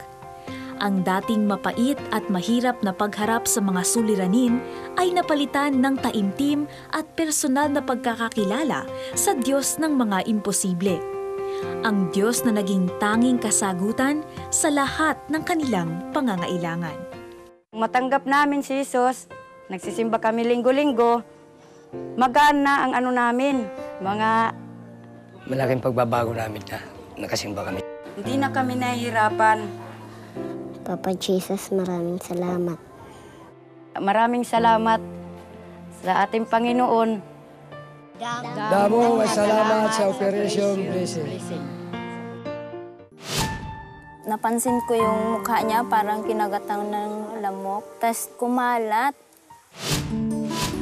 Ang dating mapait at mahirap na pagharap sa mga suliranin ay napalitan ng taimtim at personal na pagkakakilala sa Diyos ng mga imposible. Ang Diyos na naging tanging kasagutan sa lahat ng kanilang pangangailangan. Matanggap namin si Jesus, nagsisimba kami linggo-linggo, magana ang namin, mga... Malaking pagbabago namin na nakasimba kami. Hindi na kami nahihirapan. Papa Jesus, maraming salamat. Maraming salamat sa ating Panginoon. Damo, salamat sa Operation Blessing. Napansin ko yung mukha niya, parang kinagatang ng lamok, tas kumalat.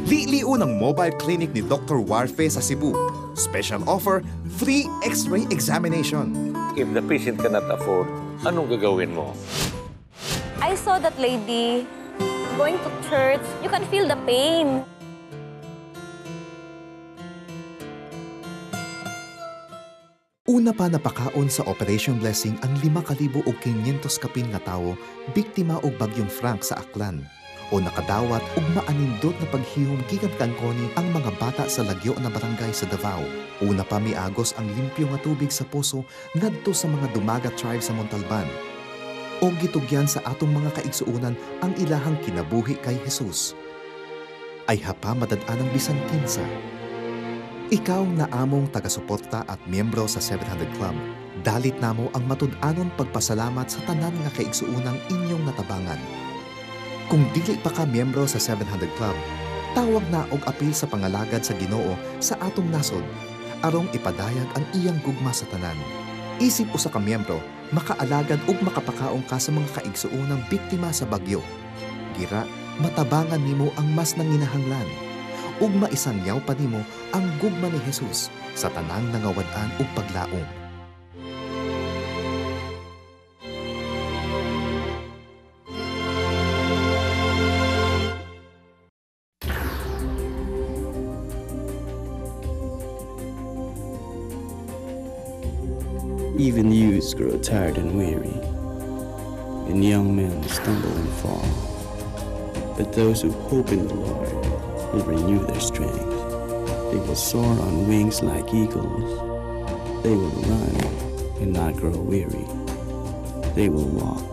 Liiliw ng mobile clinic ni Dr. Warfe sa Cebu. Special offer, free x-ray examination. If the patient cannot afford, anong gagawin mo? I saw that lady going to church. You can feel the pain. Una pa napakaon sa Operation Blessing ang 5,500 kapin nga tawo biktima og bagyong Frank sa Aklan o nakadawat og maanindot na paghihom gikan kangkoni ang mga bata sa lagyo na barangay sa Davao. Una pa miagos ang limpyo nga tubig sa puso ngadto sa mga dumagat tribe sa Montalban. O gitugyan sa atong mga kaigsuunan ang ilahang kinabuhi kay Jesus. Ay hapa madad-an ang bisan kinsa. Ikaw na among taga-suporta at miyembro sa 700 Club, dalit namo ang matud-anon pagpasalamat sa tanan nga kaigsuunang inyong natabangan. Kung dili pa ka miyembro sa 700 Club, tawag na og apil sa pangalagad sa Ginoo sa atong nasod, arong ipadayag ang iyang gugma sa tanan. Isip usa ka miyembro, makaalagad ug makapakaong ka sa mga kaigsuonang biktima sa bagyo. Gira, matabangan nimo ang mas nanginahanglan ug maisangyaw pa nimo ang gugma ni Jesus sa tanang nangawad-an ug paglaom. Even youths grow tired and weary, and young men stumble and fall. But those who hope in the Lord will renew their strength. They will soar on wings like eagles. They will run and not grow weary. They will walk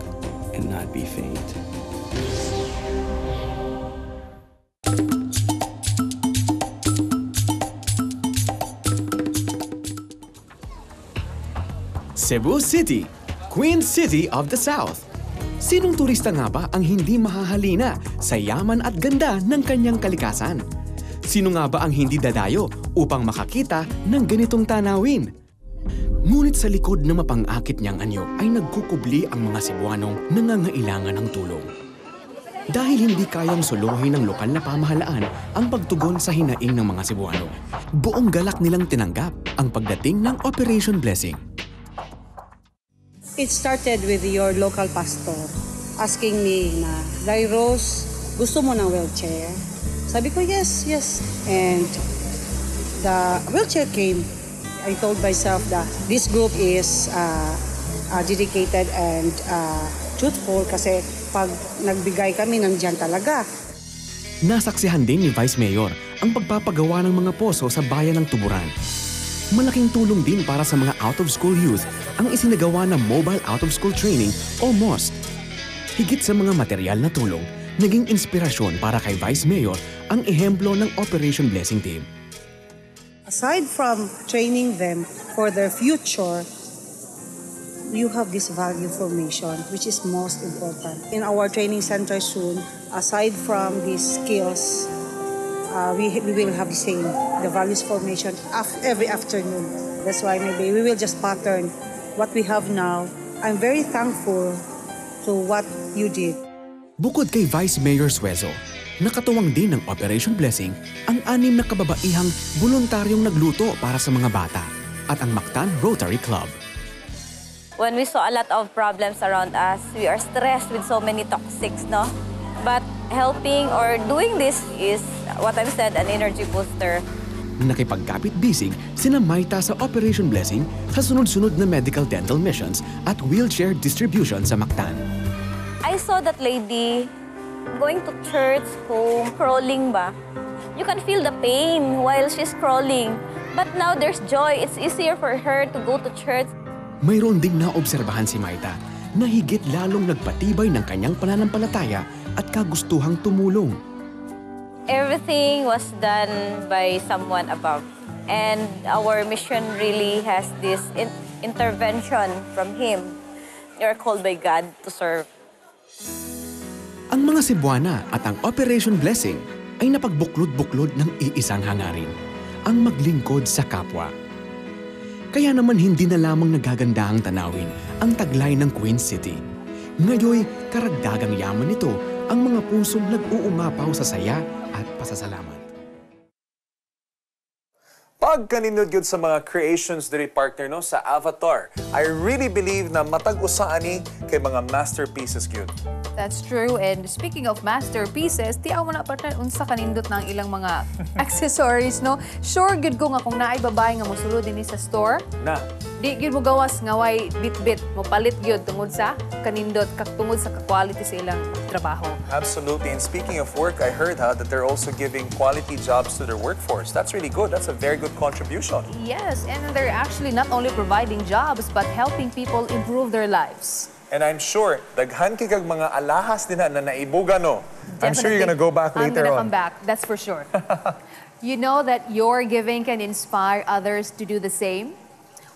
and not be faint. Cebu City, Queen City of the South. Sinong turista nga ba ang hindi mahahalina sa yaman at ganda ng kanyang kalikasan? Sino nga ba ang hindi dadayo upang makakita ng ganitong tanawin? Ngunit sa likod ng mapang-akit niyang anyo ay nagkukubli ang mga Cebuanong nangangailangan ng tulong. Dahil hindi kayang suluhin ng lokal na pamahalaan ang pagtugon sa hinaing ng mga Cebuano, buong galak nilang tinanggap ang pagdating ng Operation Blessing. It started with your local pastor asking me na, Day Rose, gusto mo ng wheelchair? Sabi ko, yes. And the wheelchair came. I told myself that this group is dedicated and truthful kasi pag nagbigay kami, nandiyan talaga. Nasaksihan din ni Vice Mayor ang pagpapagawa ng mga poso sa bayan ng Tuburan. Malaking tulong din para sa mga out-of-school youth ang isinagawa na Mobile Out-of-School Training o MOST. Higit sa mga material na tulong, naging inspirasyon para kay Vice Mayor ang ehemplo ng Operation Blessing Team. Aside from training them for their future, you have this value formation, which is most important. In our training center soon, aside from these skills, we will have the same, the values formation every afternoon. That's why maybe we will just pattern what we have now. I'm very thankful to what you did. Bukod kay Vice Mayor Suezo, nakatuwang din ng Operation Blessing ang 6 na kababaihang voluntaryong nagluto para sa mga bata at ang Mactan Rotary Club. When we saw a lot of problems around us, we are stressed with so many toxics, no? But helping or doing this is, what I've said, an energy booster. Nakipagkapit-bisig sina Maita sa Operation Blessing sa sunod-sunod na medical dental missions at wheelchair distribution sa Mactan. I saw that lady going to church, home, crawling ba? You can feel the pain while she's crawling. But now there's joy. It's easier for her to go to church. Mayroon ding naobserbahan si Maita na higit lalong nagpatibay ng kanyang pananampalataya at kagustuhang tumulong. Everything was done by someone above. And our mission really has this intervention from Him. You're called by God to serve. Ang mga Cebuana at ang Operation Blessing ay napagbuklod-buklod ng iisang hangarin, ang maglingkod sa kapwa. Kaya naman hindi na lamang nagaganda ang tanawin ang taglay ng Queen City. Ngayoy, karagdagang yaman nito ang mga pusong nag-uumapaw sa saya at pasasalamat. Pag kaninod yun sa mga creations diri partner no sa Avatar, I really believe na matag-usa ani kay mga masterpieces gyud. That's true. And speaking of masterpieces, di ako na partner unsa kanindot ng ilang mga accessories, no? Sure good ko nga kung naay babae nga mosulod dinhi sa store. Na. Di gyud mo gawas nga way bit-bit mo palit gyud tungod sa kanindot tungod sa quality sa ilang trabaho. Absolutely. And speaking of work, I heard that they're also giving quality jobs to their workforce. That's really good. That's a very good contribution. Yes, and they're actually not only providing jobs but helping people improve their lives. And I'm sure, daghan kay mga alahas din na naibuga, no? I'm sure you're gonna go back later on. I'm gonna come back, that's for sure. You know that your giving can inspire others to do the same?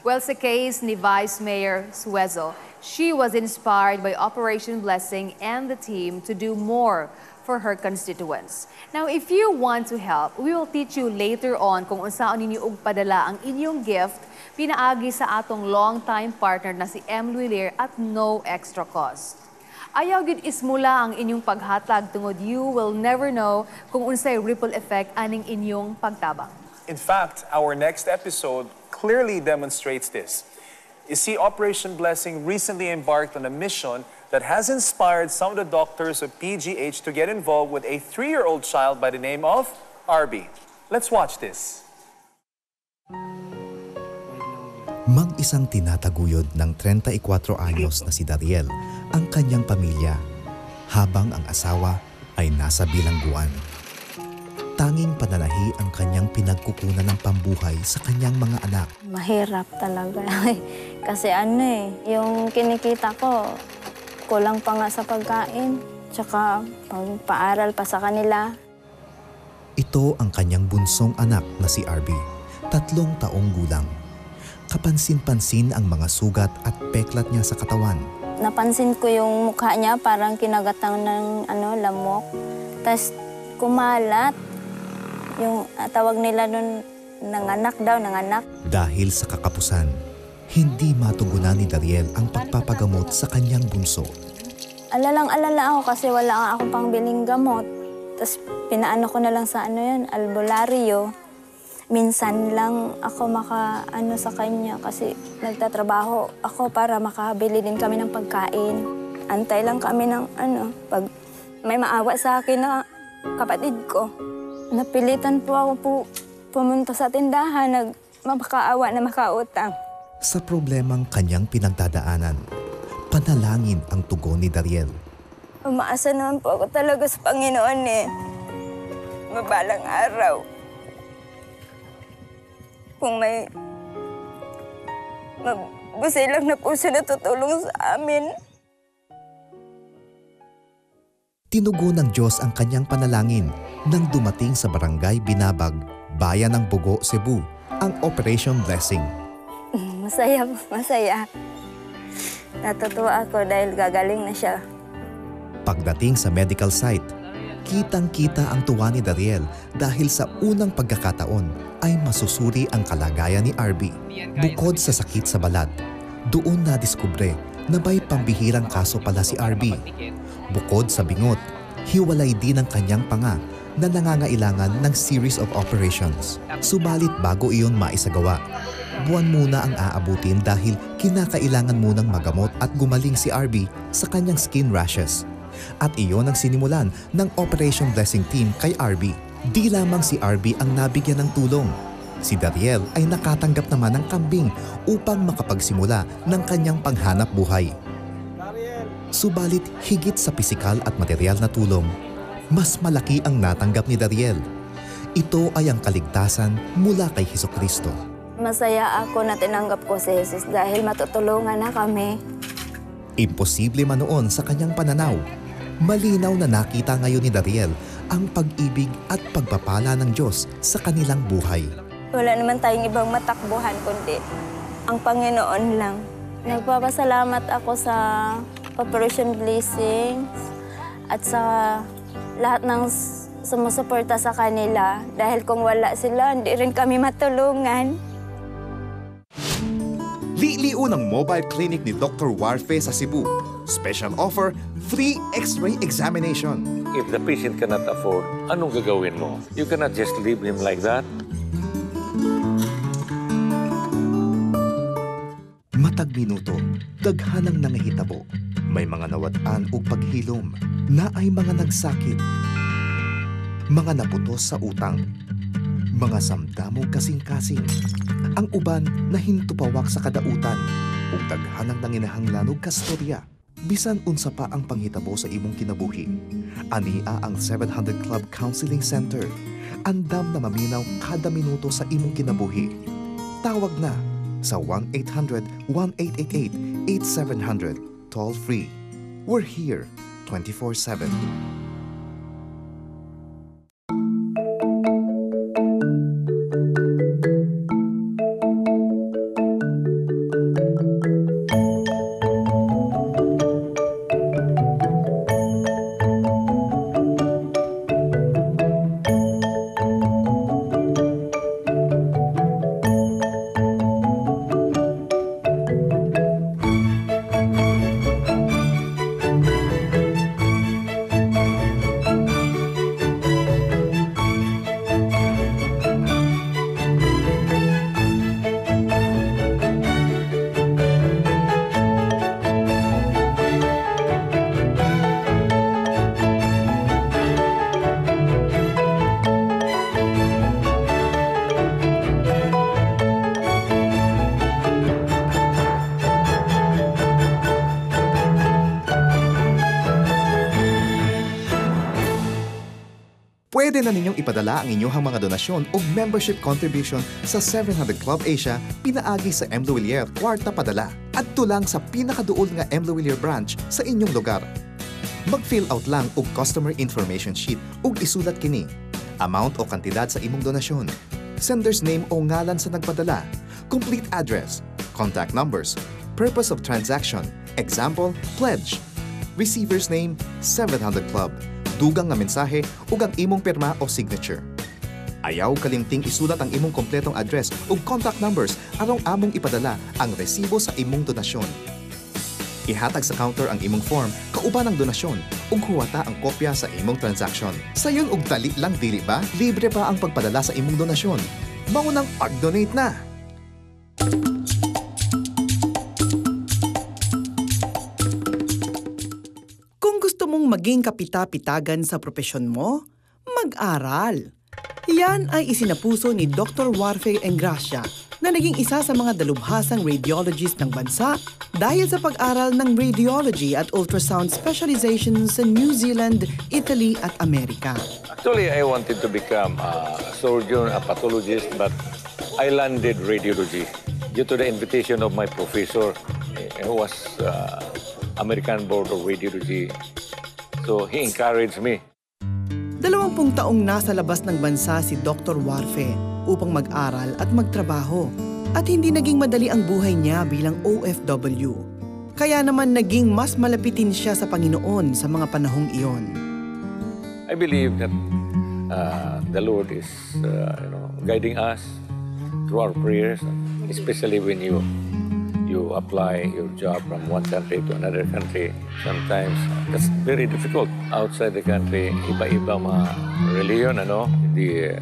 Well, sa case ni Vice Mayor Suezo, She was inspired by Operation Blessing and the team to do more for her constituents. Now, if you want to help, we will teach you later on kung unsaon ninyo og padala ang inyong gift pinaagi sa atong long-time partner na si M. Luilier at no extra cost. Ayaw gid ismula ang inyong paghatag tungod you will never know kung unsay ripple effect aning inyong pagtabang. In fact, our next episode clearly demonstrates this. You see, Operation Blessing recently embarked on a mission that has inspired some of the doctors of PGH to get involved with a 3-year-old child by the name of Arby. Let's watch this. Mag-isang tinataguyod ng 34 anyos na si Dariel ang kanyang pamilya habang ang asawa ay nasa bilangguan. Tanging pananahi ang kanyang pinagkukunan ng pambuhay sa kanyang mga anak. Mahirap talaga. Kasi yung kinikita ko, kulang pa nga sa pagkain. Tsaka pagpaaral pa sa kanila. Ito ang kanyang bunsong anak na si Arby, 3 taong gulang. Kapansin-pansin ang mga sugat at peklat niya sa katawan. Napansin ko yung mukha niya parang kinagatang ng lamok. Tapos kumalat. Yung tawag nila nun, nanganak. Dahil sa kakapusan, hindi matugunan ni Dariel ang pagpapagamot sa kanyang bunso. Alalang-alala ako kasi wala nga akong pangbiling gamot. Tapos pinaano ko na lang sa albularyo. Minsan lang ako sa kanya kasi nagtatrabaho ako para makabili din kami ng pagkain. Antay lang kami ng pag may maawa sa akin na kapatid ko. Napilitan po ako pumunta sa tindahan, mapakaawa na makautang. Sa problemang kanyang pinagdadaanan, panalangin ang tugon ni Dariel. Umaasa naman po ako talaga sa Panginoon Mabalang araw. Kung may mabusilang na po siya natutulong sa amin. Tinugon ng Diyos ang kanyang panalangin nang dumating sa barangay Binabag, bayan ng Bugo, Cebu, ang Operation Blessing. Masaya. Natutuwa ako dahil gagaling na siya. Pagdating sa medical site, kitang-kita ang tuwa ni Dariel dahil sa unang pagkakataon ay masusuri ang kalagayan ni Arby. Bukod sa sakit sa balat, doon nadiskubre na may pambihirang kaso pala si Arby. Bukod sa bingot, hiwalay din ang kanyang panga na nangangailangan ng series of operations. Subalit bago iyon maisagawa, buwan muna ang aabutin dahil kinakailangan munang magamot at gumaling si Arby sa kanyang skin rashes. At iyon ang sinimulan ng Operation Blessing Team kay Arby. Di lamang si Arby ang nabigyan ng tulong. Si Dariel ay nakatanggap naman ng kambing upang makapagsimula ng kanyang panghanap buhay. Subalit higit sa pisikal at material na tulong, mas malaki ang natanggap ni Dariel. Ito ay ang kaligtasan mula kay Hesukristo. Masaya ako na tinanggap ko si Jesus dahil matutulungan na kami. Imposible man noon sa kanyang pananaw, malinaw na nakita ngayon ni Dariel ang pag-ibig at pagpapala ng Diyos sa kanilang buhay. Wala naman tayong ibang matakbuhan kundi ang Panginoon lang. Nagpapasalamat ako sa Operation Blessings at sa lahat ng sumusuporta sa kanila dahil kung wala sila, hindi rin kami matulungan. Liiliw ng mobile clinic ni Dr. Warfe sa Cebu. Special offer, free x-ray examination. If the patient cannot afford, anong gagawin mo? You cannot just leave him like that. Matag minuto, daghanang nangahitabo. May mga nawad-an o paghilom na ay mga nagsakit. Mga naputos sa utang. Mga samdamog kasing-kasing. Ang uban na hintupawak sa kadautan o daghanang nanginahanglan og kastorya. Bisan unsa pa ang panghitabo sa imong kinabuhi. Ania ang 700 Club Counseling Center. Andam na maminaw kada minuto sa imong kinabuhi. Tawag na sa 1-800-1888-8700. Toll-free. We're here 24/7. Pwede na ninyong ipadala ang inyong mga donasyon o membership contribution sa 700 Club Asia pinaagi sa M. Luwilier kwarta padala at tulang sa pinakaduol nga M. Luwilier branch sa inyong lugar. Mag-fill out lang og customer information sheet ug isulat kini. Amount o kantidad sa imong donasyon, sender's name o ngalan sa nagpadala, complete address, contact numbers, purpose of transaction, example, pledge, receiver's name, 700 Club, dugang nga mensahe ug ang imong pirma o signature. Ayaw kalimting isulat ang imong kompletong address ug contact numbers aron among ipadala ang resibo sa imong donasyon. Ihatag sa counter ang imong form kauban ang donasyon ug huwata ang kopya sa imong transaction. Sayon og tali lang dili ba? Libre pa ang pagpadala sa imong donasyon. Mao nang pag-donate na. Kung gusto mong maging kapita-pitagan sa propesyon mo, mag-aral. Yan ay isinapuso ni Dr. Warfe Engracia na naging isa sa mga dalubhasang radiologist ng bansa dahil sa pag-aral ng radiology at ultrasound specialization sa New Zealand, Italy at Amerika. Actually, I wanted to become a surgeon, a pathologist, but I landed radiology due to the invitation of my professor, who was American Board of Radiology. So he encouraged me. 20 taong nasa labas ng bansa si Dr. Warfe upang mag-aral at magtrabaho at hindi naging madali ang buhay niya bilang OFW. Kaya naman naging mas malapitin siya sa Panginoon sa mga panahong iyon. I believe that the Lord is guiding us through our prayers, especially when you apply your job from one country to another country. Sometimes that's very difficult. Outside the country, iba-iba mga religion, The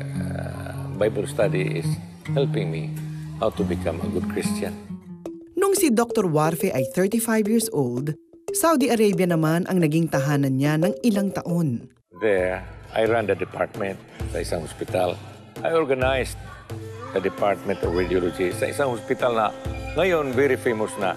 Bible study is helping me how to become a good Christian. Nung si Dr. Warfe ay 35 years old, Saudi Arabia naman ang naging tahanan niya ng ilang taon. There, I ran the department sa isang hospital. I organized the Department of Radiology sa isang hospital na ngayon very famous na.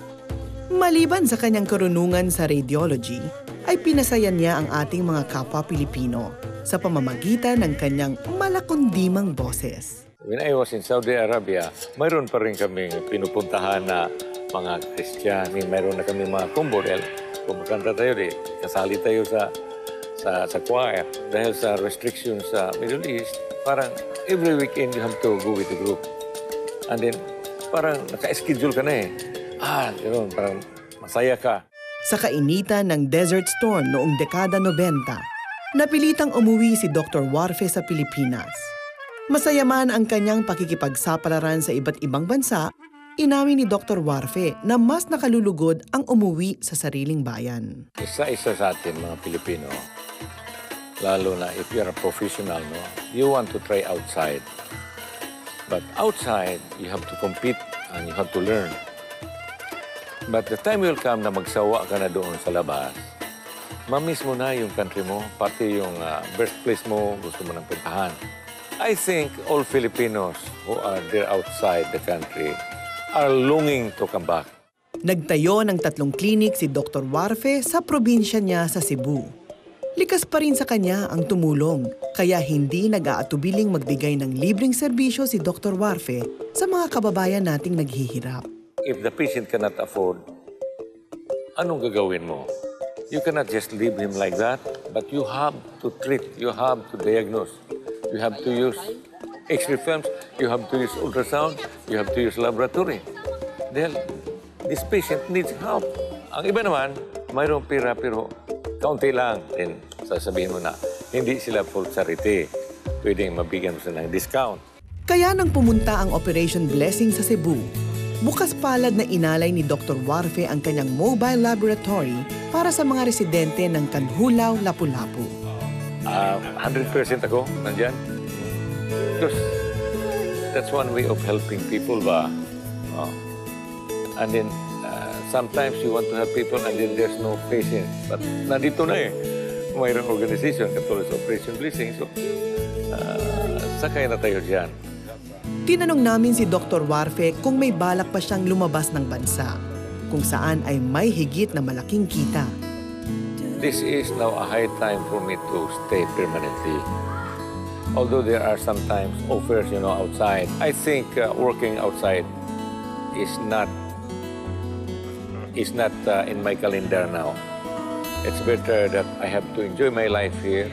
Maliban sa kanyang karunungan sa radiology, ay pinasayan niya ang ating mga kapwa Pilipino sa pamamagitan ng kanyang malakundimang boses. When I was in Saudi Arabia, mayroon pa rin kaming pinupuntahan na mga Kristiyani, mayroon na kami mga kumbodel. Kumakanta tayo, kasali tayo sa choir. Dahil sa restrictions sa Middle East, parang every weekend you have to go with the group. And then, parang naka-schedule ka na ganoon, parang masaya ka. Sa kainitan ng Desert Storm noong dekada 90, napilitang umuwi si Dr. Warfe sa Pilipinas. Masaya man ang kanyang pakikipagsapalaran sa iba't ibang bansa, inamin ni Dr. Warfe na mas nakalulugod ang umuwi sa sariling bayan. Isa-isa sa atin, mga Pilipino, lalo na if you're a professional, you want to try outside. But outside, you have to compete and you have to learn. But the time will come na magsawa ka na doon sa labas, mamiss mo na yung country mo, pati yung birthplace mo, gusto mo nang puntahan. I think all Filipinos who are there outside the country are longing to come back. Nagtayo ng 3 klinik si Dr. Warfe sa probinsya niya sa Cebu. Likas pa rin sa kanya ang tumulong, kaya hindi nag-aatubiling magbigay ng libreng serbisyo si Dr. Warfe sa mga kababayan nating naghihirap. If the patient cannot afford, anong gagawin mo? You cannot just leave him like that, but you have to treat, you have to diagnose. You have to use X-ray films, you have to use ultrasound, you have to use laboratory. Dahil this patient needs help. Ang iba naman, mayroong pira pero kaunti lang. Then sasabihin mo na, hindi sila full charity. Pwedeng mabigyan mo sila ng discount. Kaya nang pumunta ang Operation Blessing sa Cebu, bukas palad na inalay ni Dr. Warfe ang kanyang mobile laboratory para sa mga residente ng Kanhulaw, Lapu-Lapu. 100% ako nandyan. Because that's one way of helping people ba? And then, sometimes you want to help people and then there's no patient. But nandito na mayroong organization katulad sa Operation Blessing. So, sakay na tayo dyan. Tinanong namin si Dr. Warfe kung may balak pa siyang lumabas ng bansa, kung saan ay may higit na malaking kita. This is now a high time for me to stay permanently. Although there are sometimes offers, outside, I think working outside is not in my calendar now. It's better that I have to enjoy my life here,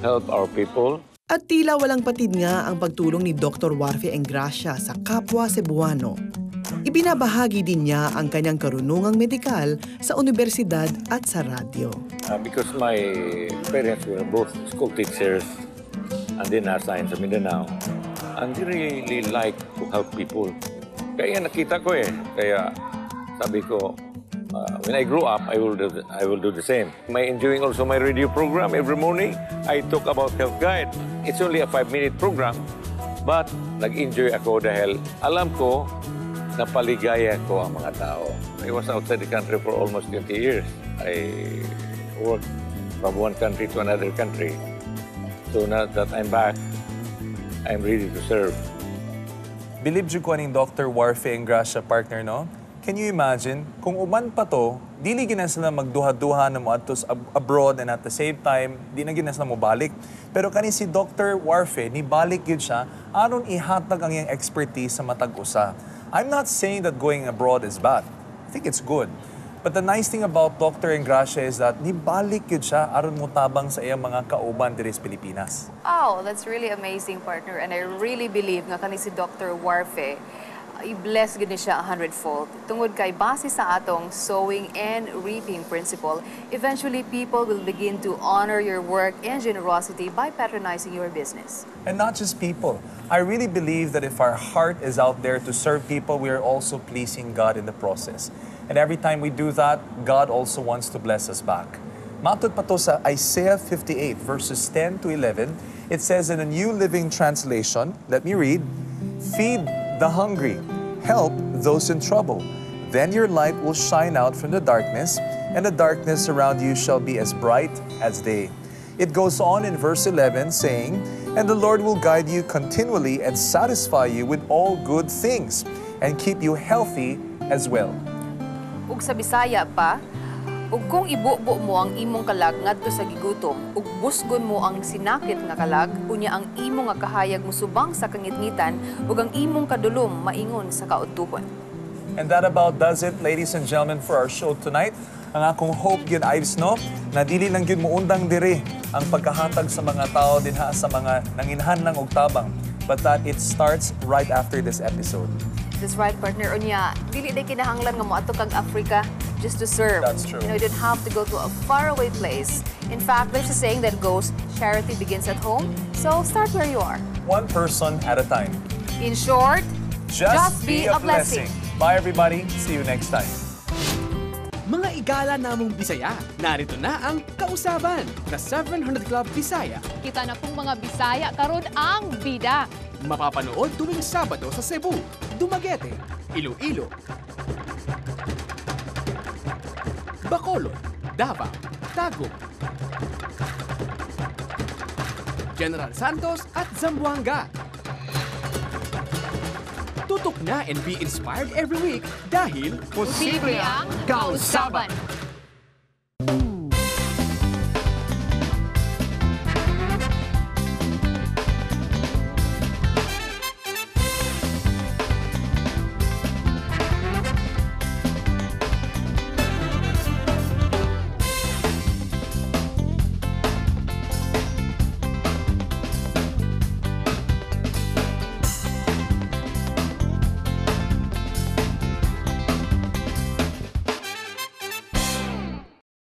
help our people. At tila walang patid nga ang pagtulong ni Dr. Warfe Engracia sa kapwa Cebuano. Ibinabahagi din niya ang kanyang karunungang medikal sa universidad at sa radyo. Because my parents were both school teachers and then assigned sa Mindanao, and they really like to help people. Kaya nakita ko Kaya sabi ko, when I grow up, I will do the same. I'm enjoying also my radio program every morning. I talk about health guide. It's only a 5-minute program, but nag-enjoy ako dahil alam ko na paligaya ko ang mga tao. I was outside the country for almost 20 years. I worked from one country to another country. So now that I'm back, I'm ready to serve. Bilib jud ko aning Dr. Warfe Engracia, partner, no? Can you imagine, kung uman pa to, dili gina sila magduha-duha na mo atos abroad and at the same time, di na gina sila mo balik. Pero kani si Dr. Warfe, ni balik yun siya, aron ihatag ang iyang expertise sa matag usa. I'm not saying that going abroad is bad. I think it's good. But the nice thing about Dr. Engracia is that ni balik yun siya aron mutabang sa iyang mga kauban diri sa Pilipinas. Oh, that's really amazing, partner. And I really believe nga kani si Dr. Warfe, i-bless gud ni siya 100-fold. Tungod kay base sa atong sowing and reaping principle, eventually people will begin to honor your work and generosity by patronizing your business. And not just people. I really believe that if our heart is out there to serve people, we are also pleasing God in the process. And every time we do that, God also wants to bless us back. Matod pa to sa Isaiah 58, verses 10 to 11. It says in a New Living Translation, let me read, "Feed the hungry, help those in trouble. Then your light will shine out from the darkness, and the darkness around you shall be as bright as day." It goes on in verse 11 saying, "And the Lord will guide you continually and satisfy you with all good things, and keep you healthy as well." Ug sa Bisaya pa, ug kung ibubo mo ang imong kalag ngadto sa gigutom, ug busgon mo ang sinakit nga kalag, unya ang imong nga kahayag musubang sa kangitngitan, ug ang imong kadulom maingon sa kaudtupon. And that about does it, ladies and gentlemen, for our show tonight. Ang akong hope yun, Ives, no? Na dili lang yun muundang diri ang pagkahatag sa mga tao dinha sa mga nanginhan lang og tabang, but that it starts right after this episode. That's right, partner. Unya, dili day kinahanglan nga moadto kag Africa just to serve. That's true. You don't have to go to a faraway place. In fact, there's a saying that goes, charity begins at home. So start where you are. One person at a time. In short, Just be a blessing. Bye, everybody. See you next time. Mga igala namong Bisaya, narito na ang Kausaban na 700 Club Bisaya. Kita na pong mga Bisaya karon ang bida. Mapapanood tuwing Sabado sa Cebu, Dumaguete, Iloilo, Bacolod, Davao, Tagum, General Santos at Zamboanga. Tutok na and be inspired every week dahil Posible ang Kausaban.